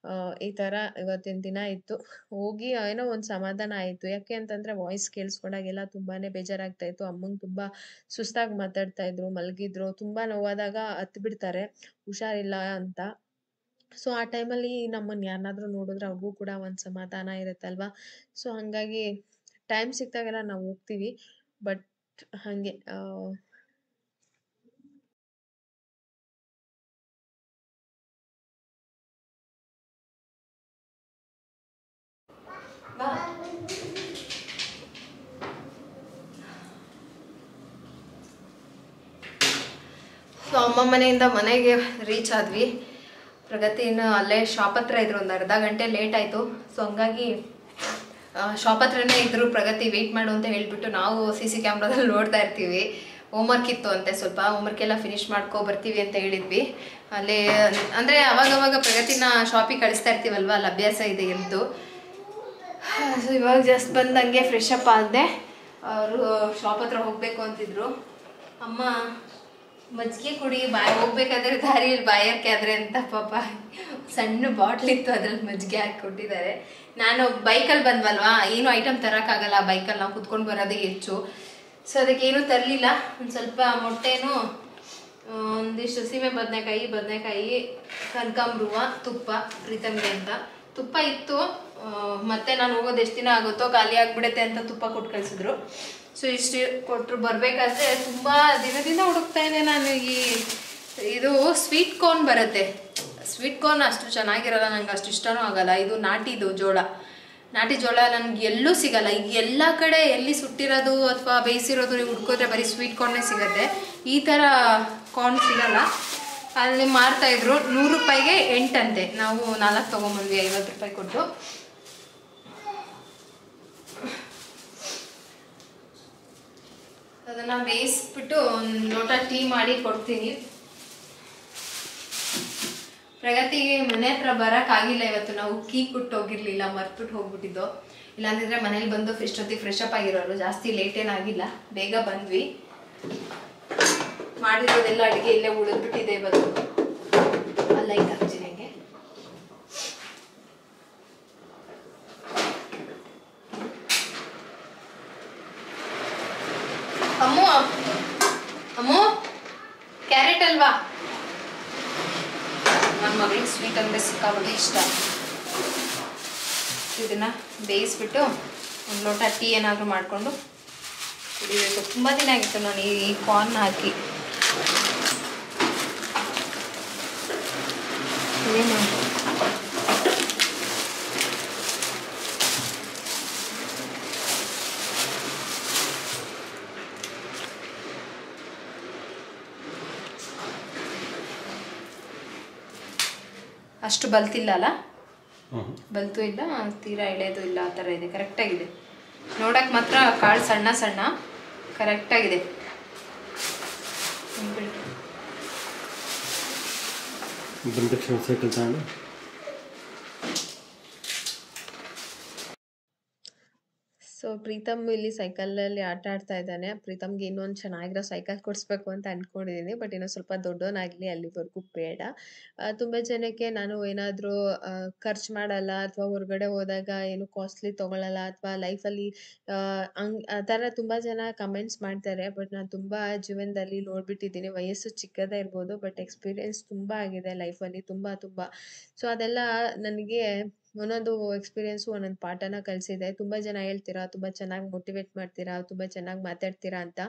ಈ ಥರ ಇವತ್ತಿನ ದಿನ ಇತ್ತು. ಹೋಗಿ ಏನೋ ಒಂದು ಸಮಾಧಾನ ಆಯಿತು. ಯಾಕೆ ಅಂತಂದರೆ ವಾಯ್ಸ್ ಕೇಳಿಸ್ಕೊಂಡಾಗೆಲ್ಲ ತುಂಬಾ ಬೇಜಾರಾಗ್ತಾ ಇತ್ತು. ಅಮ್ಮಂಗೆ ತುಂಬ ಸುಸ್ತಾಗಿ ಮಾತಾಡ್ತಾ ಇದ್ರು, ಮಲಗಿದ್ರು. ತುಂಬ ನೋವಾದಾಗ ಹತ್ತು ಬಿಡ್ತಾರೆ ಹುಷಾರಿಲ್ಲ ಅಂತ. ಸೊ ಆ ಟೈಮಲ್ಲಿ ನಮ್ಮನ್ನು ಯಾರನ್ನಾದ್ರೂ ನೋಡಿದ್ರೆ ಅವ್ರಿಗೂ ಕೂಡ ಒಂದು ಸಮಾಧಾನ ಇರುತ್ತಲ್ವ. ಸೊ ಹಾಗಾಗಿ ಟೈಮ್ ಸಿಕ್ತಾಗೆಲ್ಲ ನಾವು ಹೋಗ್ತೀವಿ. ಬಟ್ ಹಾಗೆ ಸೊ ಅಮ್ಮ ಮನೆಯಿಂದ ಮನೆಗೆ ರೀಚ್ ಆದ್ವಿ. ಪ್ರಗತಿ ಇನ್ನು ಅಲ್ಲೇ ಶಾಪ್ ಹತ್ರ ಇದ್ರು, ಒಂದು ಅರ್ಧ ಗಂಟೆ ಲೇಟ್ ಆಯಿತು. ಸೊ ಹಂಗಾಗಿ ಶಾಪ್ ಹತ್ರನೇ ಇದ್ರು. ಪ್ರಗತಿ ವೆಯ್ಟ್ ಮಾಡು ಅಂತ ಹೇಳಿಬಿಟ್ಟು ನಾವು CC ಕ್ಯಾಮ್ರಾದಲ್ಲಿ ನೋಡ್ತಾ ಇರ್ತೀವಿ. ಹೋಮ್ವರ್ಕ್ ಇತ್ತು ಅಂತೆ, ಸ್ವಲ್ಪ ಹೋಮ್ವರ್ಕ್ ಎಲ್ಲ ಫಿನಿಶ್ ಬರ್ತೀವಿ ಅಂತ ಹೇಳಿದ್ವಿ. ಅಲ್ಲೇ ಅಂದರೆ ಅವಾಗವಾಗ ಪ್ರಗತಿನ ಶಾಪಿಗೆ ಕಳಿಸ್ತಾ ಇರ್ತೀವಲ್ವ, ಅಲ್ಲಿ ಅಭ್ಯಾಸ ಇದೆ ಎದ್ದು. ಸೊ ಇವಾಗ ಜಸ್ಟ್ ಬಂದಂಗೆ ಫ್ರೆಶ್ ಅಪ್ ಆದೆ. ಅವರು ಶಾಪ್ ಹತ್ರ ಹೋಗಬೇಕು ಅಂತಿದ್ರು. ಅಮ್ಮ ಮಜ್ಜಿಗೆ ಕುಡಿ, ಹೋಗ್ಬೇಕಾದ್ರೆ ದಾರಿಯಲ್ಲಿ ಬಾಯರ್ಕೆ ಆದರೆ ಅಂತ ಪಾಪ ಸಣ್ಣ ಬಾಟ್ಲಿತ್ತು, ಅದ್ರಲ್ಲಿ ಮಜ್ಜಿಗೆ ಹಾಕಿ ಕೊಟ್ಟಿದ್ದಾರೆ. ನಾನು ಬೈಕಲ್ಲಿ ಬಂದ್ವಲ್ವಾ, ಏನು ಐಟಮ್ ತರೋಕ್ಕಾಗಲ್ಲ ಬೈಕಲ್ಲಿ, ನಾವು ಕುತ್ಕೊಂಡು ಬರೋದೇ ಹೆಚ್ಚು. ಸೊ ಅದಕ್ಕೇನು ತರಲಿಲ್ಲ. ಒಂದು ಸ್ವಲ್ಪ ಮೊಟ್ಟೆನೂ, ಒಂದಿಷ್ಟು ಸೀಮೆ ಬದನೆಕಾಯಿ, ಕನಕಾಂಬರ, ತುಪ್ಪ, ಪ್ರೀತಮ್ಗೆ ಅಂತ ತುಪ್ಪ ಇತ್ತು. ಮತ್ತೆ ನಾನು ಹೋಗೋದು ಎಷ್ಟು ದಿನ ಆಗುತ್ತೋ, ಖಾಲಿ ಆಗಿಬಿಡುತ್ತೆ ಅಂತ ತುಪ್ಪ ಕೊಟ್ಟು ಕಳಿಸಿದ್ರು. ಸೊ ಇಷ್ಟು ಕೊಟ್ಟರು. ಬರಬೇಕಾದ್ರೆ ತುಂಬ ದಿನದಿಂದ ಹುಡುಕ್ತಾ ಇದ್ದೆ ನಾನು. ಇದು ಸ್ವೀಟ್ ಕಾರ್ನ್ ಬರುತ್ತೆ. ಸ್ವೀಟ್ ಕಾರ್ನ್ ಅಷ್ಟು ಚೆನ್ನಾಗಿರಲ್ಲ, ನಂಗೆ ಅಷ್ಟು ಇಷ್ಟನೂ ಆಗಲ್ಲ. ಇದು ನಾಟಿ ಜೋಳ ನನಗೆ ಎಲ್ಲೂ ಸಿಗಲ್ಲ. ಈಗ ಎಲ್ಲ ಕಡೆ ಎಲ್ಲಿ ಸುಟ್ಟಿರೋದು ಅಥವಾ ಬೇಯಿಸಿರೋದು ನೀವು ಹುಡ್ಕೋದ್ರೆ ಬರೀ ಸ್ವೀಟ್ ಕಾರ್ನೇ ಸಿಗುತ್ತೆ. ಈ ಥರ ಕಾರ್ನ್ ಸಿಗಲ್ಲ. ಅಲ್ಲಿ ಮಾರ್ತಾಯಿದ್ರು 100 ರೂಪಾಯಿಗೆ 8 ಅಂತೆ. ನಾವು 4 ತೊಗೊಂಬಂದ್ವಿ 50 ರೂಪಾಯಿ ಕೊಟ್ಟು. ಅದನ್ನು ಬೇಯಿಸ್ಬಿಟ್ಟು ಒಂದು ಲೋಟ ಟೀ ಮಾಡಿ ಕೊಡ್ತೀನಿ. ಪ್ರಗತಿಗೆ ಮನೆ ಹತ್ರ ಬರೋಕ್ಕಾಗಿಲ್ಲ ಇವತ್ತು. ನಾವು ಕೀ ಕೊಟ್ಟು ಹೋಗಿರಲಿಲ್ಲ, ಮರ್ತ್ಬಿಟ್ಟು ಹೋಗ್ಬಿಟ್ಟಿದ್ದು. ಇಲ್ಲಾಂದಿದ್ರೆ ಮನೇಲಿ ಬಂದು ಇಷ್ಟೊತ್ತಿಗೆ ಫ್ರೆಶ್ ಅಪ್ ಆಗಿರೋರು. ಜಾಸ್ತಿ ಲೇಟ್ ಏನಾಗಿಲ್ಲ, ಬೇಗ ಬಂದ್ವಿ. ಮಾಡಿರೋದೆಲ್ಲ ಅಡುಗೆ ಇಲ್ಲೇ ಉಳಿದ್ಬಿಟ್ಟಿದೆ ಇವತ್ತು. ಲೈಟ್ ಹಾಕ್ತೀನಿ ಹಂಗೆ. ಅಮ್ಮು ಅಮ್ಮು ಕ್ಯಾರೆಟ್ ಅಲ್ವಾ? ನನ್ನ ಮಗಳಿಗೆ ಸ್ವೀಟ್ ಅಂದರೆ ಸಿಕ್ಕಾಬಿಟ್ಟು ಇಷ್ಟ. ಇದನ್ನು ಬೇಯಿಸ್ಬಿಟ್ಟು ಒಂದು ಲೋಟ ಟೀ ಏನಾದರೂ ಮಾಡಿಕೊಂಡು ಕುಡಿಬೇಕು. ತುಂಬ ದಿನ ಆಗಿತ್ತು ನಾನು ಈ ಕಾರ್ನ್ ಹಾಕಿ. ಏನು ಅಷ್ಟು ಬಲ್ತಿಲ್ಲ ಅಲ್ಲ? ಬಲ್ತು ಇಲ್ಲ, ತೀರಾ ಎಳೆದು ಇಲ್ಲ, ಆ ಥರ ಇದೆ. ಕರೆಕ್ಟಾಗಿದೆ. ನೋಡೋಕೆ ಮಾತ್ರ ಕಾಳು ಸಣ್ಣ ಸಣ್ಣ ಕರೆಕ್ಟಾಗಿದೆ. ಸೈಕಲ್ ತಗೊಂಡು ಸೊ ಪ್ರೀತಮ್ ಇಲ್ಲಿ ಸೈಕಲಲ್ಲಿ ಆಟ ಆಡ್ತಾ ಇದ್ದಾನೆ. ಪ್ರೀತಮ್ಗೆ ಇನ್ನೊಂದು ಚೆನ್ನಾಗಿರೋ ಸೈಕಲ್ ಕೊಡಿಸ್ಬೇಕು ಅಂತ ಅಂದ್ಕೊಂಡಿದ್ದೀನಿ. ಬಟ್ ಇನ್ನೂ ಸ್ವಲ್ಪ ದೊಡ್ಡವನಾಗಲಿ, ಅಲ್ಲಿವರೆಗೂ ಬೇಡ. ತುಂಬ ಜನಕ್ಕೆ ನಾನು ಏನಾದರೂ ಖರ್ಚು ಮಾಡಲ್ಲ ಅಥವಾ ಹೊರಗಡೆ ಹೋದಾಗ ಏನು ಕಾಸ್ಟ್ಲಿ ತೊಗೊಳ್ಳಲ್ಲ ಅಥವಾ ಲೈಫಲ್ಲಿ ಆ ಥರ ತುಂಬ ಜನ ಕಮೆಂಟ್ಸ್ ಮಾಡ್ತಾರೆ. ಬಟ್ ನಾನು ತುಂಬ ಜೀವನದಲ್ಲಿ ನೋಡಿಬಿಟ್ಟಿದ್ದೀನಿ. ವಯಸ್ಸು ಚಿಕ್ಕದೇ ಇರ್ಬೋದು, ಬಟ್ ಎಕ್ಸ್ಪೀರಿಯೆನ್ಸ್ ತುಂಬ ಆಗಿದೆ ಲೈಫಲ್ಲಿ, ತುಂಬ. ಸೊ ಅದೆಲ್ಲ ನನಗೆ ಒಂದೊಂದು ಎಕ್ಸ್ಪೀರಿಯೆನ್ಸು ಒಂದೊಂದು ಪಾಠನ ಕಲಿಸಿದೆ. ತುಂಬ ಜನ ಹೇಳ್ತೀರಾ, ತುಂಬ ಚೆನ್ನಾಗಿ ಮೋಟಿವೇಟ್ ಮಾಡ್ತೀರಾ, ತುಂಬ ಚೆನ್ನಾಗಿ ಮಾತಾಡ್ತೀರಾ ಅಂತ.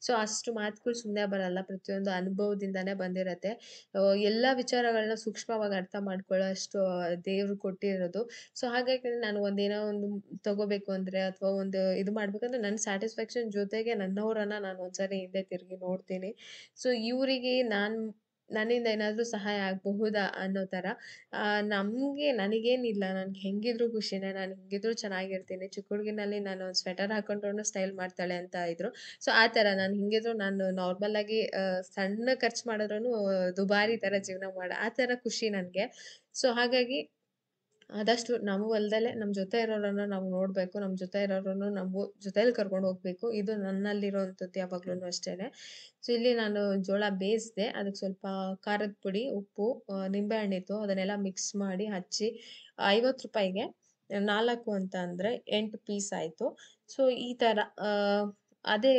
ಸೊ ಅಷ್ಟು ಮಾತುಗಳು ಸುಮ್ಮನೆ ಬರಲ್ಲ, ಪ್ರತಿಯೊಂದು ಅನುಭವದಿಂದನೇ ಬಂದಿರತ್ತೆ. ಎಲ್ಲ ವಿಚಾರಗಳನ್ನ ಸೂಕ್ಷ್ಮವಾಗಿ ಅರ್ಥ ಮಾಡ್ಕೊಳ್ಳೋ ಅಷ್ಟು ದೇವರು ಕೊಟ್ಟಿರೋದು. ಸೊ ಹಾಗಾಗಿ ನಾನು ಒಂದೇನೋ ಒಂದು ತಗೋಬೇಕು ಅಂದರೆ ಅಥವಾ ಒಂದು ಇದು ಮಾಡಬೇಕಂದ್ರೆ ನನ್ನ ಸ್ಯಾಟಿಸ್ಫ್ಯಾಕ್ಷನ್ ಜೊತೆಗೆ ನನ್ನವರನ್ನು ನಾನು ಒಂದ್ಸರಿ ಹಿಂದೆ ತಿರುಗಿ ನೋಡ್ತೀನಿ. ಸೊ ಇವರಿಗೆ ನನ್ನಿಂದ ಏನಾದರೂ ಸಹಾಯ ಆಗಬಹುದಾ ಅನ್ನೋ ಥರ. ನನಗೇನಿಲ್ಲ, ನನಗೆ ಹೆಂಗಿದ್ರು ಖುಷಿನೇ, ನಾನು ಹೆಂಗಿದ್ರು ಚೆನ್ನಾಗಿರ್ತೀನಿ. ಚಿಕ್ಕ ಹುಡುಗಿನಲ್ಲಿ ನಾನು ಸ್ವೆಟರ್ ಹಾಕೊಂಡ್ರೂ ಸ್ಟೈಲ್ ಮಾಡ್ತಾಳೆ ಅಂತ ಇದ್ರು. ಸೊ ಆ ಥರ ನಾನು ಹಿಂಗಿದ್ರು ನಾನು ನಾರ್ಮಲಾಗಿ ಸಣ್ಣ ಖರ್ಚು ಮಾಡಿದ್ರೂ ದುಬಾರಿ ಥರ ಜೀವನ ಆ ಥರ ಖುಷಿ ನನಗೆ. ಸೊ ಹಾಗಾಗಿ ಆದಷ್ಟು ನಾವು ಅಲ್ದಲೆ ನಮ್ಮ ಜೊತೆ ಇರೋರನ್ನು ನಾವು ನೋಡಬೇಕು, ನಮ್ಮ ಜೊತೆ ಇರೋರನ್ನು ನಾವು ಜೊತೆಯಲ್ಲಿ ಕರ್ಕೊಂಡು ಹೋಗಬೇಕು. ಇದು ನನ್ನಲ್ಲಿರೋವಂಥದ್ದು ಯಾವಾಗ್ಲೂ ಅಷ್ಟೇ. ಸೊ ಇಲ್ಲಿ ನಾನು ಜೋಳ ಬೇಯಿಸಿದೆ, ಅದಕ್ಕೆ ಸ್ವಲ್ಪ ಖಾರದ ಪುಡಿ, ಉಪ್ಪು, ನಿಂಬೆಹಣ್ಣಿತ್ತು, ಅದನ್ನೆಲ್ಲ ಮಿಕ್ಸ್ ಮಾಡಿ ಹಚ್ಚಿ 50 ರೂಪಾಯಿಗೆ 4 ಅಂತ ಅಂದರೆ 8 ಪೀಸ್ ಆಯಿತು. ಸೊ ಈ ಥರ ಅದೇ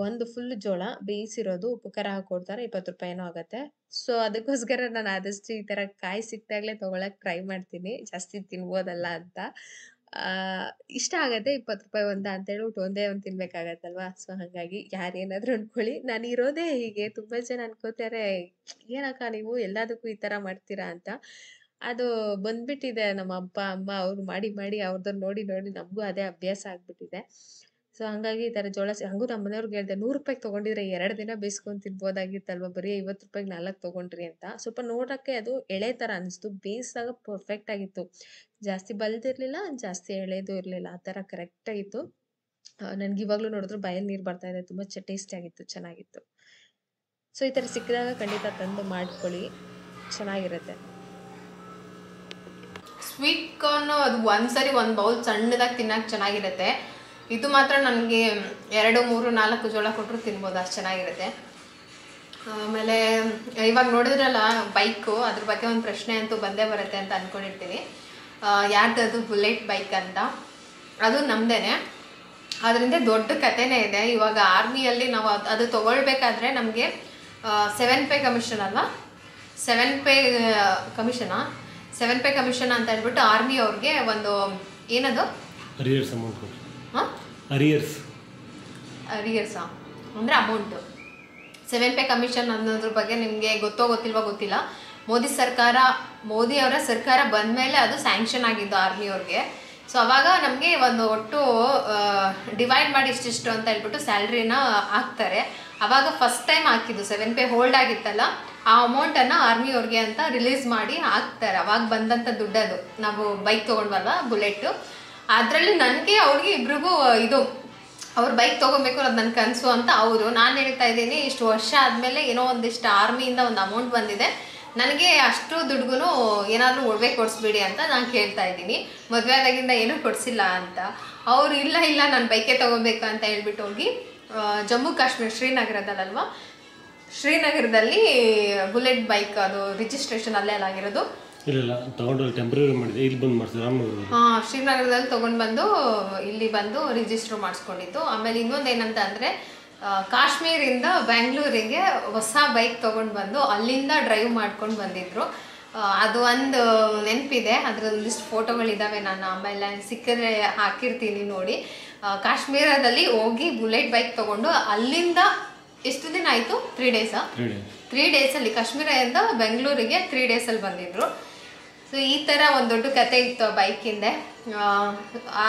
ಒಂದು ಫುಲ್ ಜೋಳ ಬೇಯಿಸಿರೋದು ಉಪ್ಪು ಖಾರ ಹಾಕ್ಕೊಡ್ತಾರೆ, 20 ರೂಪಾಯಿನೋ ಆಗುತ್ತೆ. ಸೊ ಅದಕ್ಕೋಸ್ಕರ ನಾನು ಆದಷ್ಟು ಈ ಥರ ಕಾಯಿ ಸಿಕ್ದಾಗಲೇ ತೊಗೊಳಕ್ಕೆ ಟ್ರೈ ಮಾಡ್ತೀನಿ, ಜಾಸ್ತಿ ತಿನ್ಬೋದಲ್ಲ ಅಂತ. ಇಷ್ಟ ಆಗುತ್ತೆ 20 ರೂಪಾಯಿ ಅಂತೇಳ್ಬಿಟ್ಟು ಒಂದೇ ಒಂದು ತಿನ್ಬೇಕಾಗತ್ತಲ್ವಾ. ಸೊ ಹಾಗಾಗಿ ಯಾರೇನಾದರೂ ಅಂದ್ಕೊಳ್ಳಿ, ನಾನು ಇರೋದೇ ಹೀಗೆ. ತುಂಬ ಜನ ಅನ್ಕೋತಾರೆ, ಏನಕ್ಕ ನೀವು ಎಲ್ಲದಕ್ಕೂ ಈ ಥರ ಮಾಡ್ತೀರಾ ಅಂತ. ಅದು ಬಂದ್ಬಿಟ್ಟಿದೆ, ನಮ್ಮ ಅಪ್ಪ ಅಮ್ಮ ಅವ್ರು ಮಾಡಿ ಅವ್ರದ್ದು ನೋಡಿ ನಮಗೂ ಅದೇ ಅಭ್ಯಾಸ ಆಗ್ಬಿಟ್ಟಿದೆ. ಸೊ ಹಂಗಾಗಿ ಈ ಥರ ಜೋಳ ಹಂಗೂ ನಮ್ಮ ಮನೆಯವ್ರಿಗೆ ಹೇಳಿದೆ, 100 ರೂಪಾಯಿಗೆ ತೊಗೊಂಡಿದ್ರೆ 2 ದಿನ ಬೇಯಿಸ್ಕೊಂಡು ತಿನ್ಬೋದಾಗಿತ್ತಲ್ವ, ಬರೀ 50 ರೂಪಾಯಿಗೆ 4 ತೊಗೊಂಡ್ರಿ ಅಂತ. ಸ್ವಲ್ಪ ನೋಡೋಕ್ಕೆ ಅದು ಎಳೆ ಥರ ಅನಿಸ್ತು, ಬೇಯಿಸಿದಾಗ ಪರ್ಫೆಕ್ಟ್ ಆಗಿತ್ತು. ಜಾಸ್ತಿ ಬಲ್ದಿರಲಿಲ್ಲ, ಜಾಸ್ತಿ ಎಳೆದು ಇರಲಿಲ್ಲ, ಆ ಥರ ಕರೆಕ್ಟಾಗಿತ್ತು. ನನಗೆ ಇವಾಗಲೂ ನೋಡಿದ್ರು ಬಾಯಲ್ಲಿ ನೀರು ಬರ್ತಾ ಇದೆ, ತುಂಬ ಟೇಸ್ಟಿಯಾಗಿತ್ತು, ಚೆನ್ನಾಗಿತ್ತು. ಸೊ ಈ ಥರ ಸಿಕ್ಕಿದಾಗ ಖಂಡಿತ ತಂದು ಮಾಡ್ಕೊಳ್ಳಿ, ಚೆನ್ನಾಗಿರುತ್ತೆ. ಸ್ವೀಟ್ ಕಾರ್ನು ಅದು ಒಂದ್ಸರಿ ಒಂದು ಬೌಲ್ ಸಣ್ಣದಾಗಿ ತಿನ್ನೋಕೆ ಚೆನ್ನಾಗಿರುತ್ತೆ. ಇದು ಮಾತ್ರ ನನಗೆ 2, 3, 4 ಜೋಳ ಕೊಟ್ಟರು ತಿನ್ಬೋದು, ಅಷ್ಟು ಚೆನ್ನಾಗಿರುತ್ತೆ. ಆಮೇಲೆ ಇವಾಗ ನೋಡಿದ್ರಲ್ಲ ಬೈಕು, ಅದ್ರ ಬಗ್ಗೆ ಒಂದು ಪ್ರಶ್ನೆ ಅಂತೂ ಬಂದೇ ಬರುತ್ತೆ ಅಂತ ಅಂದ್ಕೊಂಡಿರ್ತೀನಿ. ಯಾರ್ದದು ಬುಲೆಟ್ ಬೈಕ್ ಅಂತ, ಅದು ನಮ್ಮದೇ. ಅದರಿಂದ ದೊಡ್ಡ ಕಥೆನೇ ಇದೆ. ಇವಾಗ ಆರ್ಮಿಯಲ್ಲಿ ನಾವು ಅದು ತೊಗೊಳ್ಬೇಕಾದ್ರೆ ನಮಗೆ 7 ಪೇ ಕಮಿಷನ್ ಅಲ್ವಾ, 7 ಪೇ ಕಮಿಷನ್ ಅಂತ ಹೇಳ್ಬಿಟ್ಟು ಆರ್ಮಿ ಅವ್ರಿಗೆ ಒಂದು ಏನದು ಅರಿಯರ್ಸ್ ಅಮೌಂಟ್. ಹಾಂ, ಅರಿಯರ್ಸಾ ಅಂದರೆ ಅಮೌಂಟು. 7 ಪೇ ಕಮಿಷನ್ ಅನ್ನೋದ್ರ ಬಗ್ಗೆ ನಿಮಗೆ ಗೊತ್ತಿಲ್ಲ. ಮೋದಿ ಅವರ ಸರ್ಕಾರ ಬಂದ ಮೇಲೆ ಅದು ಸ್ಯಾಂಕ್ಷನ್ ಆಗಿದ್ದು ಆರ್ಮಿಯವ್ರಿಗೆ. ಸೊ ಅವಾಗ ನಮಗೆ ಒಂದು ಒಟ್ಟು ಡಿವೈಡ್ ಮಾಡಿ ಇಷ್ಟಿಷ್ಟು ಅಂತ ಹೇಳ್ಬಿಟ್ಟು ಸ್ಯಾಲ್ರಿನ ಹಾಕ್ತಾರೆ. ಅವಾಗ ಫಸ್ಟ್ ಟೈಮ್ ಹಾಕಿದ್ದು 7 ಪೇ ಹೋಲ್ಡ್ ಆಗಿತ್ತಲ್ಲ, ಆ ಅಮೌಂಟನ್ನು ಆರ್ಮಿಯವ್ರಿಗೆ ಅಂತ ರಿಲೀಸ್ ಮಾಡಿ ಹಾಕ್ತಾರೆ. ಅವಾಗ ಬಂದಂಥ ದುಡ್ಡದು. ನಾವು ಬೈಕ್ ತೊಗೊಂಡ್ವಲ್ವ ಬುಲೆಟ್ಟು, ಅದರಲ್ಲಿ ನನಗೆ ಅವ್ರಿಗೆ ಇಬ್ರಿಗೂ ಇದು ಅವ್ರ ಬೈಕ್ ತೊಗೊಬೇಕು ಅನ್ನೋದು ನನ್ನ ಕನಸು ಅಂತ ಅವರು. ನಾನು ಹೇಳ್ತಾ ಇದ್ದೀನಿ ಇಷ್ಟು ವರ್ಷ ಆದಮೇಲೆ ಏನೋ ಒಂದಿಷ್ಟು ಆರ್ಮಿಯಿಂದ ಒಂದು ಅಮೌಂಟ್ ಬಂದಿದೆ, ನನಗೆ ಅಷ್ಟು ದುಡ್ಗೂ ಏನಾದರೂ ಒಡವೆ ಕೊಡಿಸ್ಬಿಡಿ ಅಂತ ನಾನು ಕೇಳ್ತಾ ಇದ್ದೀನಿ. ಮದುವೆ ಆದಾಗಿಂದ ಏನೂ ಕೊಡಿಸಿಲ್ಲ ಅಂತ. ಅವರು ಇಲ್ಲ ನಾನು ಬೈಕೇ ತೊಗೊಬೇಕು ಅಂತ ಹೇಳ್ಬಿಟ್ಟು ಹೋಗಿ ಜಮ್ಮು ಕಾಶ್ಮೀರ ಶ್ರೀನಗರದಲ್ಲಲ್ವ, ಶ್ರೀನಗರದಲ್ಲಿ ಬುಲೆಟ್ ಬೈಕ್ ಅದು ರಿಜಿಸ್ಟ್ರೇಷನ್ ಅಲ್ಲೇ ಆಗಿರೋದು. ಇಲ್ಲ ತಗೊಂಡು ಟೆಂಪರರಿ ಮಾಡಿದೆ, ಇಲ್ಲಿ ಬಂದು ಮಾಡಿಸಿದೆ ರಾಮನಗರದಲ್ಲಿ. ಶ್ರೀನಗರದಲ್ಲಿ ತೊಗೊಂಡು ಬಂದು ಇಲ್ಲಿ ಬಂದು ರಿಜಿಸ್ಟರ್ ಮಾಡಿಸ್ಕೊಂಡಿದ್ದು. ಆಮೇಲೆ ಇನ್ನೊಂದು ಏನಂತ ಅಂದರೆ ಕಾಶ್ಮೀರಿಂದ ಬ್ಯಾಂಗ್ಳೂರಿಗೆ ಹೊಸ ಬೈಕ್ ತೊಗೊಂಡು ಬಂದು ಅಲ್ಲಿಂದ ಡ್ರೈವ್ ಮಾಡ್ಕೊಂಡು ಬಂದಿದ್ರು. ಅದು ಒಂದು ನೆನಪಿದೆ, ಅದರೊಂದಿಷ್ಟು ಫೋಟೋಗಳಿದ್ದಾವೆ, ನಾನು ಆಮೇಲೆ ಸಿಕ್ಕಿದ್ರೆ ಹಾಕಿರ್ತೀನಿ ನೋಡಿ. ಕಾಶ್ಮೀರದಲ್ಲಿ ಹೋಗಿ ಬುಲೆಟ್ ಬೈಕ್ ತೊಗೊಂಡು ಅಲ್ಲಿಂದ ಎಷ್ಟು ದಿನ ಆಯಿತು? 3 ಡೇಸಾ? 3 ಡೇಸಲ್ಲಿ ಕಾಶ್ಮೀರದಿಂದ ಬೆಂಗಳೂರಿಗೆ 3 ಡೇಸಲ್ಲಿ ಬಂದಿದ್ರು. ಸೊ ಈ ಥರ ಒಂದು ದೊಡ್ಡ ಕತೆ ಇತ್ತು ಬೈಕಿಂದೆ.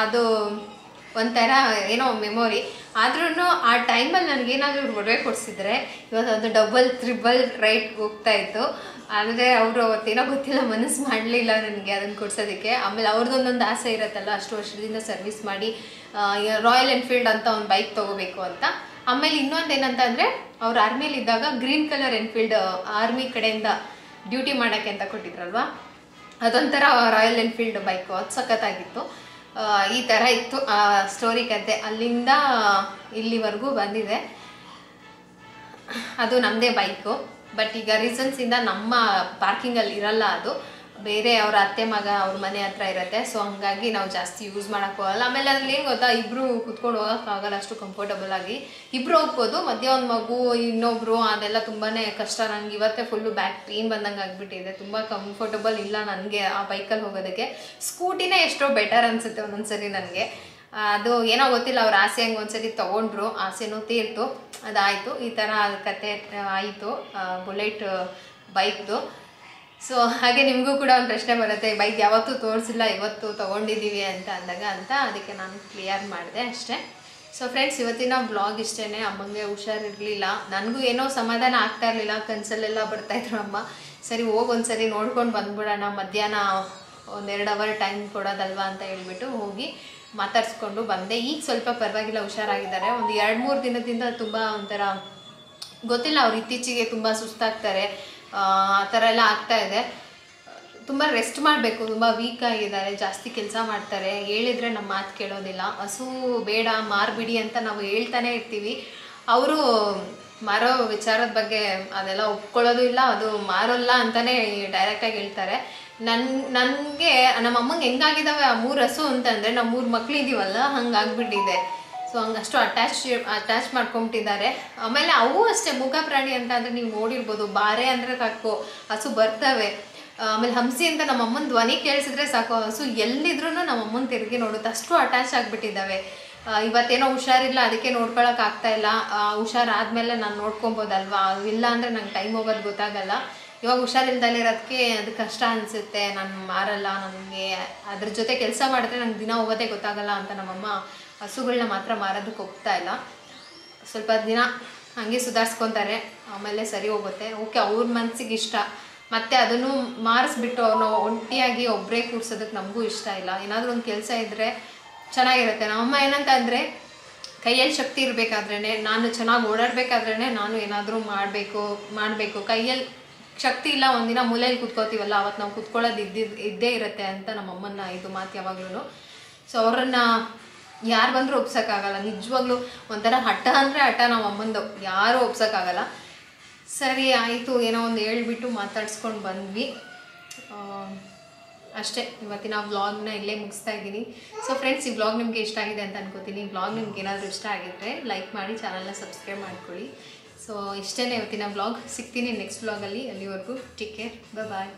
ಅದು ಒಂಥರ ಏನೋ ಮೆಮೊರಿ. ಆದ್ರೂ ಆ ಟೈಮಲ್ಲಿ ನನಗೇನಾದರೂ ಒಡವೆ ಕೊಡಿಸಿದ್ರೆ ಇವತ್ತು ಅದು ಡಬಲ್ ತ್ರಿಬಲ್ ರೈಟ್ಗೆ ಹೋಗ್ತಾ ಇತ್ತು. ಆದರೆ ಅವರು ಅವತ್ತೇನೋ ಗೊತ್ತಿಲ್ಲ, ಮನಸ್ಸು ಮಾಡಲಿಲ್ಲ ನನಗೆ ಅದನ್ನು ಕೊಡ್ಸೋದಕ್ಕೆ. ಆಮೇಲೆ ಅವ್ರದ್ದೊಂದೊಂದು ಆಸೆ ಇರುತ್ತಲ್ಲ, ಅಷ್ಟು ವರ್ಷದಿಂದ ಸರ್ವಿಸ್ ಮಾಡಿ ರಾಯಲ್ ಎನ್ಫೀಲ್ಡ್ ಅಂತ ಒಂದು ಬೈಕ್ ತೊಗೋಬೇಕು ಅಂತ. ಆಮೇಲೆ ಇನ್ನೊಂದು ಏನಂತ ಅಂದರೆ ಅವ್ರು ಆರ್ಮಿಲಿ ಇದ್ದಾಗ ಗ್ರೀನ್ ಕಲರ್ ಎನ್ಫೀಲ್ಡ್ ಆರ್ಮಿ ಕಡೆಯಿಂದ ಡ್ಯೂಟಿ ಮಾಡೋಕ್ಕೆ ಅಂತ ಕೊಟ್ಟಿದ್ರಲ್ವ, ಅದೊಂಥರ ರಾಯಲ್ ಎನ್ಫೀಲ್ಡ್ ಬೈಕು, ಅದು ಸಖತ್ತಾಗಿತ್ತು. ಈ ಥರ ಇತ್ತು ಆ ಸ್ಟೋರಿ ಕತೆ. ಅಲ್ಲಿಂದ ಇಲ್ಲಿವರೆಗೂ ಬಂದಿದೆ. ಅದು ನಮ್ಮದೇ ಬೈಕು, ಬಟ್ ಈಗ ರೀಸನ್ಸಿಂದ ನಮ್ಮ ಪಾರ್ಕಿಂಗಲ್ಲಿ ಇರಲ್ಲ, ಅದು ಬೇರೆ ಅವರ ಅತ್ತೆ ಮಗ ಅವ್ರ ಮನೆ ಹತ್ರ ಇರುತ್ತೆ. ಸೊ ಹಂಗಾಗಿ ನಾವು ಜಾಸ್ತಿ ಯೂಸ್ ಮಾಡೋಕ್ಕೋಗಲ್ಲ. ಆಮೇಲೆ ಅದ್ರಲ್ಲಿ ಏನು ಗೊತ್ತಾ, ಇಬ್ಬರು ಕುತ್ಕೊಂಡು ಹೋಗೋಕ್ಕಾಗಲ್ಲ ಅಷ್ಟು ಕಂಫರ್ಟಬಲ್ ಆಗಿ. ಇಬ್ಬರು ಹೋಗ್ಬೋದು, ಮಧ್ಯೆ ಒಂದು ಮಗು ಇನ್ನೊಬ್ರು, ಅದೆಲ್ಲ ತುಂಬಾ ಕಷ್ಟ. ನನಗೆ ಇವತ್ತೇ ಫುಲ್ಲು ಬ್ಯಾಕ್ ಪೇನ್ ಬಂದಂಗೆ ಆಗಿಬಿಟ್ಟಿದೆ. ತುಂಬ ಕಂಫರ್ಟಬಲ್ ಇಲ್ಲ ನನಗೆ ಆ ಬೈಕಲ್ಲಿ ಹೋಗೋದಕ್ಕೆ. ಸ್ಕೂಟಿನೇ ಎಷ್ಟೋ ಬೆಟರ್ ಅನಿಸುತ್ತೆ ಒಂದೊಂದ್ಸರಿ ನನಗೆ. ಅದು ಏನೋ ಗೊತ್ತಿಲ್ಲ, ಅವ್ರ ಆಸೆ ಹಂಗೆ ಒಂದ್ಸರಿ ತೊಗೊಂಡ್ರು, ಆಸೆನೂ ತೀರ್ತು, ಅದಾಯಿತು. ಈ ಥರ ಕತೆ ಆಯಿತು ಬುಲೆಟ್ ಬೈಕ್ದು. ಸೊ ಹಾಗೆ ನಿಮಗೂ ಕೂಡ ಒಂದು ಪ್ರಶ್ನೆ ಬರುತ್ತೆ, ಬೈಕ್ ಯಾವತ್ತೂ ತೋರಿಸಿಲ್ಲ, ಇವತ್ತು ತೊಗೊಂಡಿದ್ದೀವಿ ಅಂತ ಅಂದಾಗ ಅಂತ, ಅದಕ್ಕೆ ನಾನು ಕ್ಲಿಯರ್ ಮಾಡಿದೆ ಅಷ್ಟೇ. ಸೊ ಫ್ರೆಂಡ್ಸ್, ಇವತ್ತಿನ ಬ್ಲಾಗ್ ಇಷ್ಟೇ. ಅಮ್ಮಂಗೆ ಹುಷಾರಿರಲಿಲ್ಲ, ನನಗೂ ಏನೋ ಸಮಾಧಾನ ಆಗ್ತಾ ಇರಲಿಲ್ಲ, ಕನಸಲ್ಲೆಲ್ಲ ಬರ್ತಾಯಿದ್ರು ಅಮ್ಮ. ಸರಿ ಒಂದ್ಸರಿ ನೋಡ್ಕೊಂಡು ಬಂದ್ಬಿಡೋಣ, ಮಧ್ಯಾಹ್ನ 1-2 ಅವರ್ ಟೈಮ್ ಕೊಡೋದಲ್ವಾ ಅಂತ ಹೇಳ್ಬಿಟ್ಟು ಹೋಗಿ ಮಾತಾಡಿಸ್ಕೊಂಡು ಬಂದೆ. ಈಗ ಸ್ವಲ್ಪ ಪರವಾಗಿಲ್ಲ, ಹುಷಾರಾಗಿದ್ದಾರೆ. ಒಂದು 2-3 ದಿನದಿಂದ ತುಂಬ ಒಂಥರ ಗೊತ್ತಿಲ್ಲ, ಅವ್ರು ಇತ್ತೀಚೆಗೆ ತುಂಬ ಸುಸ್ತಾಗ್ತಾರೆ, ಆ ಥರ ಎಲ್ಲ ಆಗ್ತಾಯಿದೆ. ತುಂಬ ರೆಸ್ಟ್ ಮಾಡಬೇಕು, ತುಂಬ ವೀಕ್ ಆಗಿದ್ದಾರೆ, ಜಾಸ್ತಿ ಕೆಲಸ ಮಾಡ್ತಾರೆ, ಹೇಳಿದರೆ ನಮ್ಮ ಮಾತು ಕೇಳೋದಿಲ್ಲ. ಹಸು ಬೇಡ ಮಾರ್ಬಿಡಿ ಅಂತ ನಾವು ಹೇಳ್ತಾನೆ ಇರ್ತೀವಿ, ಅವರು ಮಾರೋ ವಿಚಾರದ ಬಗ್ಗೆ ಅದೆಲ್ಲ ಒಪ್ಕೊಳ್ಳೋದು ಇಲ್ಲ, ಅದು ಮಾರೋಲ್ಲ ಅಂತಲೇ ಡೈರೆಕ್ಟಾಗಿ ಹೇಳ್ತಾರೆ. ನನಗೆ ನಮ್ಮ ಅಮ್ಮಂಗೆ ಹೆಂಗಾಗಿದ್ದಾವೆ ಆ 3 ಹಸು ಅಂತಂದರೆ, ನಾವು 3 ಮಕ್ಕಳಿದ್ದೀವಲ್ಲ, ಹಂಗಾಗ್ಬಿಟ್ಟಿದೆ. So ಹಂಗಷ್ಟು attach ಮಾಡ್ಕೊಂಬಿಟ್ಟಿದ್ದಾರೆ. ಆಮೇಲೆ ಅವು ಅಷ್ಟೇ ಮೂಕ ಪ್ರಾಣಿ ಅಂತ ಅಂದರೆ ನೀವು ನೋಡಿರ್ಬೋದು, ಬಾರೆ ಅಂದರೆ ಸಾಕು ಹಸು ಬರ್ತವೆ. ಆಮೇಲೆ ಹಂಸಿ ಅಂತ ನಮ್ಮ ಅಮ್ಮನ ಧ್ವನಿ ಕೇಳಿಸಿದ್ರೆ ಸಾಕು, ಹಸು ಎಲ್ಲಿದ್ರೂ ನಮ್ಮ ಅಮ್ಮನ ತಿರುಗಿ ನೋಡುತ್ತೆ, ಅಷ್ಟು ಅಟ್ಯಾಚ್ ಆಗಿಬಿಟ್ಟಿದ್ದಾವೆ. ಇವತ್ತೇನೋ ಹುಷಾರಿಲ್ಲ, ಅದಕ್ಕೆ ನೋಡ್ಕೊಳಕ್ಕಾಗ್ತಾಯಿಲ್ಲ. ಹುಷಾರಾದಮೇಲೆ ನಾನು ನೋಡ್ಕೊಬೋದಲ್ವಾ, ಇಲ್ಲ ಅಂದರೆ ನಂಗೆ ಟೈಮ್ ಹೋಗೋದು ಗೊತ್ತಾಗಲ್ಲ. ಇವಾಗ ಹುಷಾರಿಲ್ದಲ್ಲಿರೋದಕ್ಕೆ ಅದು ಕಷ್ಟ ಅನಿಸುತ್ತೆ. ನಾನು ಮಾರಲ್ಲ, ನನಗೆ ಅದ್ರ ಜೊತೆ ಕೆಲಸ ಮಾಡಿದ್ರೆ ನಂಗೆ ದಿನ ಹೋಗೋದೇ ಗೊತ್ತಾಗಲ್ಲ ಅಂತ ನಮ್ಮಮ್ಮ ಹಸುಗಳನ್ನ ಮಾತ್ರ ಮಾರೋದಕ್ಕೆ ಹೋಗ್ತಾ ಇಲ್ಲ. ಸ್ವಲ್ಪ ದಿನ ಹಾಗೆ ಸುಧಾರಿಸ್ಕೊತಾರೆ, ಆಮೇಲೆ ಸರಿ ಹೋಗುತ್ತೆ. ಓಕೆ, ಅವ್ರ ಮನಸ್ಸಿಗೆ ಇಷ್ಟ. ಮತ್ತು ಅದನ್ನು ಮಾರಿಸ್ಬಿಟ್ಟು ಅವ್ರನ್ನ ಒಂಟಿಯಾಗಿ ಒಬ್ಬರೇ ಕೂರ್ಸೋದಕ್ಕೆ ನಮಗೂ ಇಷ್ಟ ಇಲ್ಲ. ಏನಾದರೂ ಒಂದು ಕೆಲಸ ಇದ್ದರೆ ಚೆನ್ನಾಗಿರುತ್ತೆ. ನಮ್ಮಮ್ಮ ಏನಂತ ಅಂದರೆ, ಕೈಯಲ್ಲಿ ಶಕ್ತಿ ಇರಬೇಕಾದ್ರೇ, ನಾನು ಚೆನ್ನಾಗಿ ಓಡಾಡಬೇಕಾದ್ರೇ ನಾನು ಏನಾದರೂ ಮಾಡಬೇಕು. ಕೈಯಲ್ಲಿ ಶಕ್ತಿ ಇಲ್ಲ, ಒಂದಿನ ಮೂಲೆಯಲ್ಲಿ ಕೂತ್ಕೋತೀವಲ್ಲ, ಅವತ್ತು ನಾವು ಕೂತ್ಕೊಳ್ಳೋದು ಇದ್ದೇ ಇರುತ್ತೆ ಅಂತ ನಮ್ಮಮ್ಮನ ಇದು ಮಾತು ಯಾವಾಗ್ಲೂ. ಸೊ ಅವ್ರನ್ನ ಯಾರು ಬಂದರೂ ಒಪ್ಸೋಕ್ಕಾಗಲ್ಲ, ನಿಜವಾಗ್ಲೂ ಒಂಥರ ಹಠ ಅಂದರೆ ಹಠ ನಮ್ಮ ಅಮ್ಮಂದು, ಯಾರೂ ಒಪ್ಸೋಕ್ಕಾಗಲ್ಲ. ಸರಿ ಆಯಿತು, ಏನೋ ಒಂದು ಹೇಳ್ಬಿಟ್ಟು ಮಾತಾಡ್ಸ್ಕೊಂಡು ಬಂದ್ವಿ ಅಷ್ಟೇ. ಇವತ್ತಿನ ವ್ಲಾಗ್ನ ಇಲ್ಲೇ ಮುಗಿಸ್ತಾ ಇದ್ದೀನಿ. ಸೊ ಫ್ರೆಂಡ್ಸ್, ಈ ವ್ಲಾಗ್ ನಿಮಗೆ ಇಷ್ಟ ಆಗಿದೆ ಅಂತ ಅನ್ಕೋತೀನಿ. ಈ ವ್ಲಾಗ್ ನಿಮ್ಗೆ ಏನಾದರೂ ಇಷ್ಟ ಆಗಿದ್ದರೆ ಲೈಕ್ ಮಾಡಿ, ಚಾನಲ್ನ ಸಬ್ಸ್ಕ್ರೈಬ್ ಮಾಡ್ಕೊಳ್ಳಿ. ಸೊ ಇಷ್ಟೇ ಇವತ್ತಿನ ವ್ಲಾಗ್. ಸಿಗ್ತೀನಿ ನೆಕ್ಸ್ಟ್ ವ್ಲಾಗಲ್ಲಿ. ಅಲ್ಲಿವರೆಗೂ ಟೇಕ್ ಕೇರ್, ಬಾಯ್.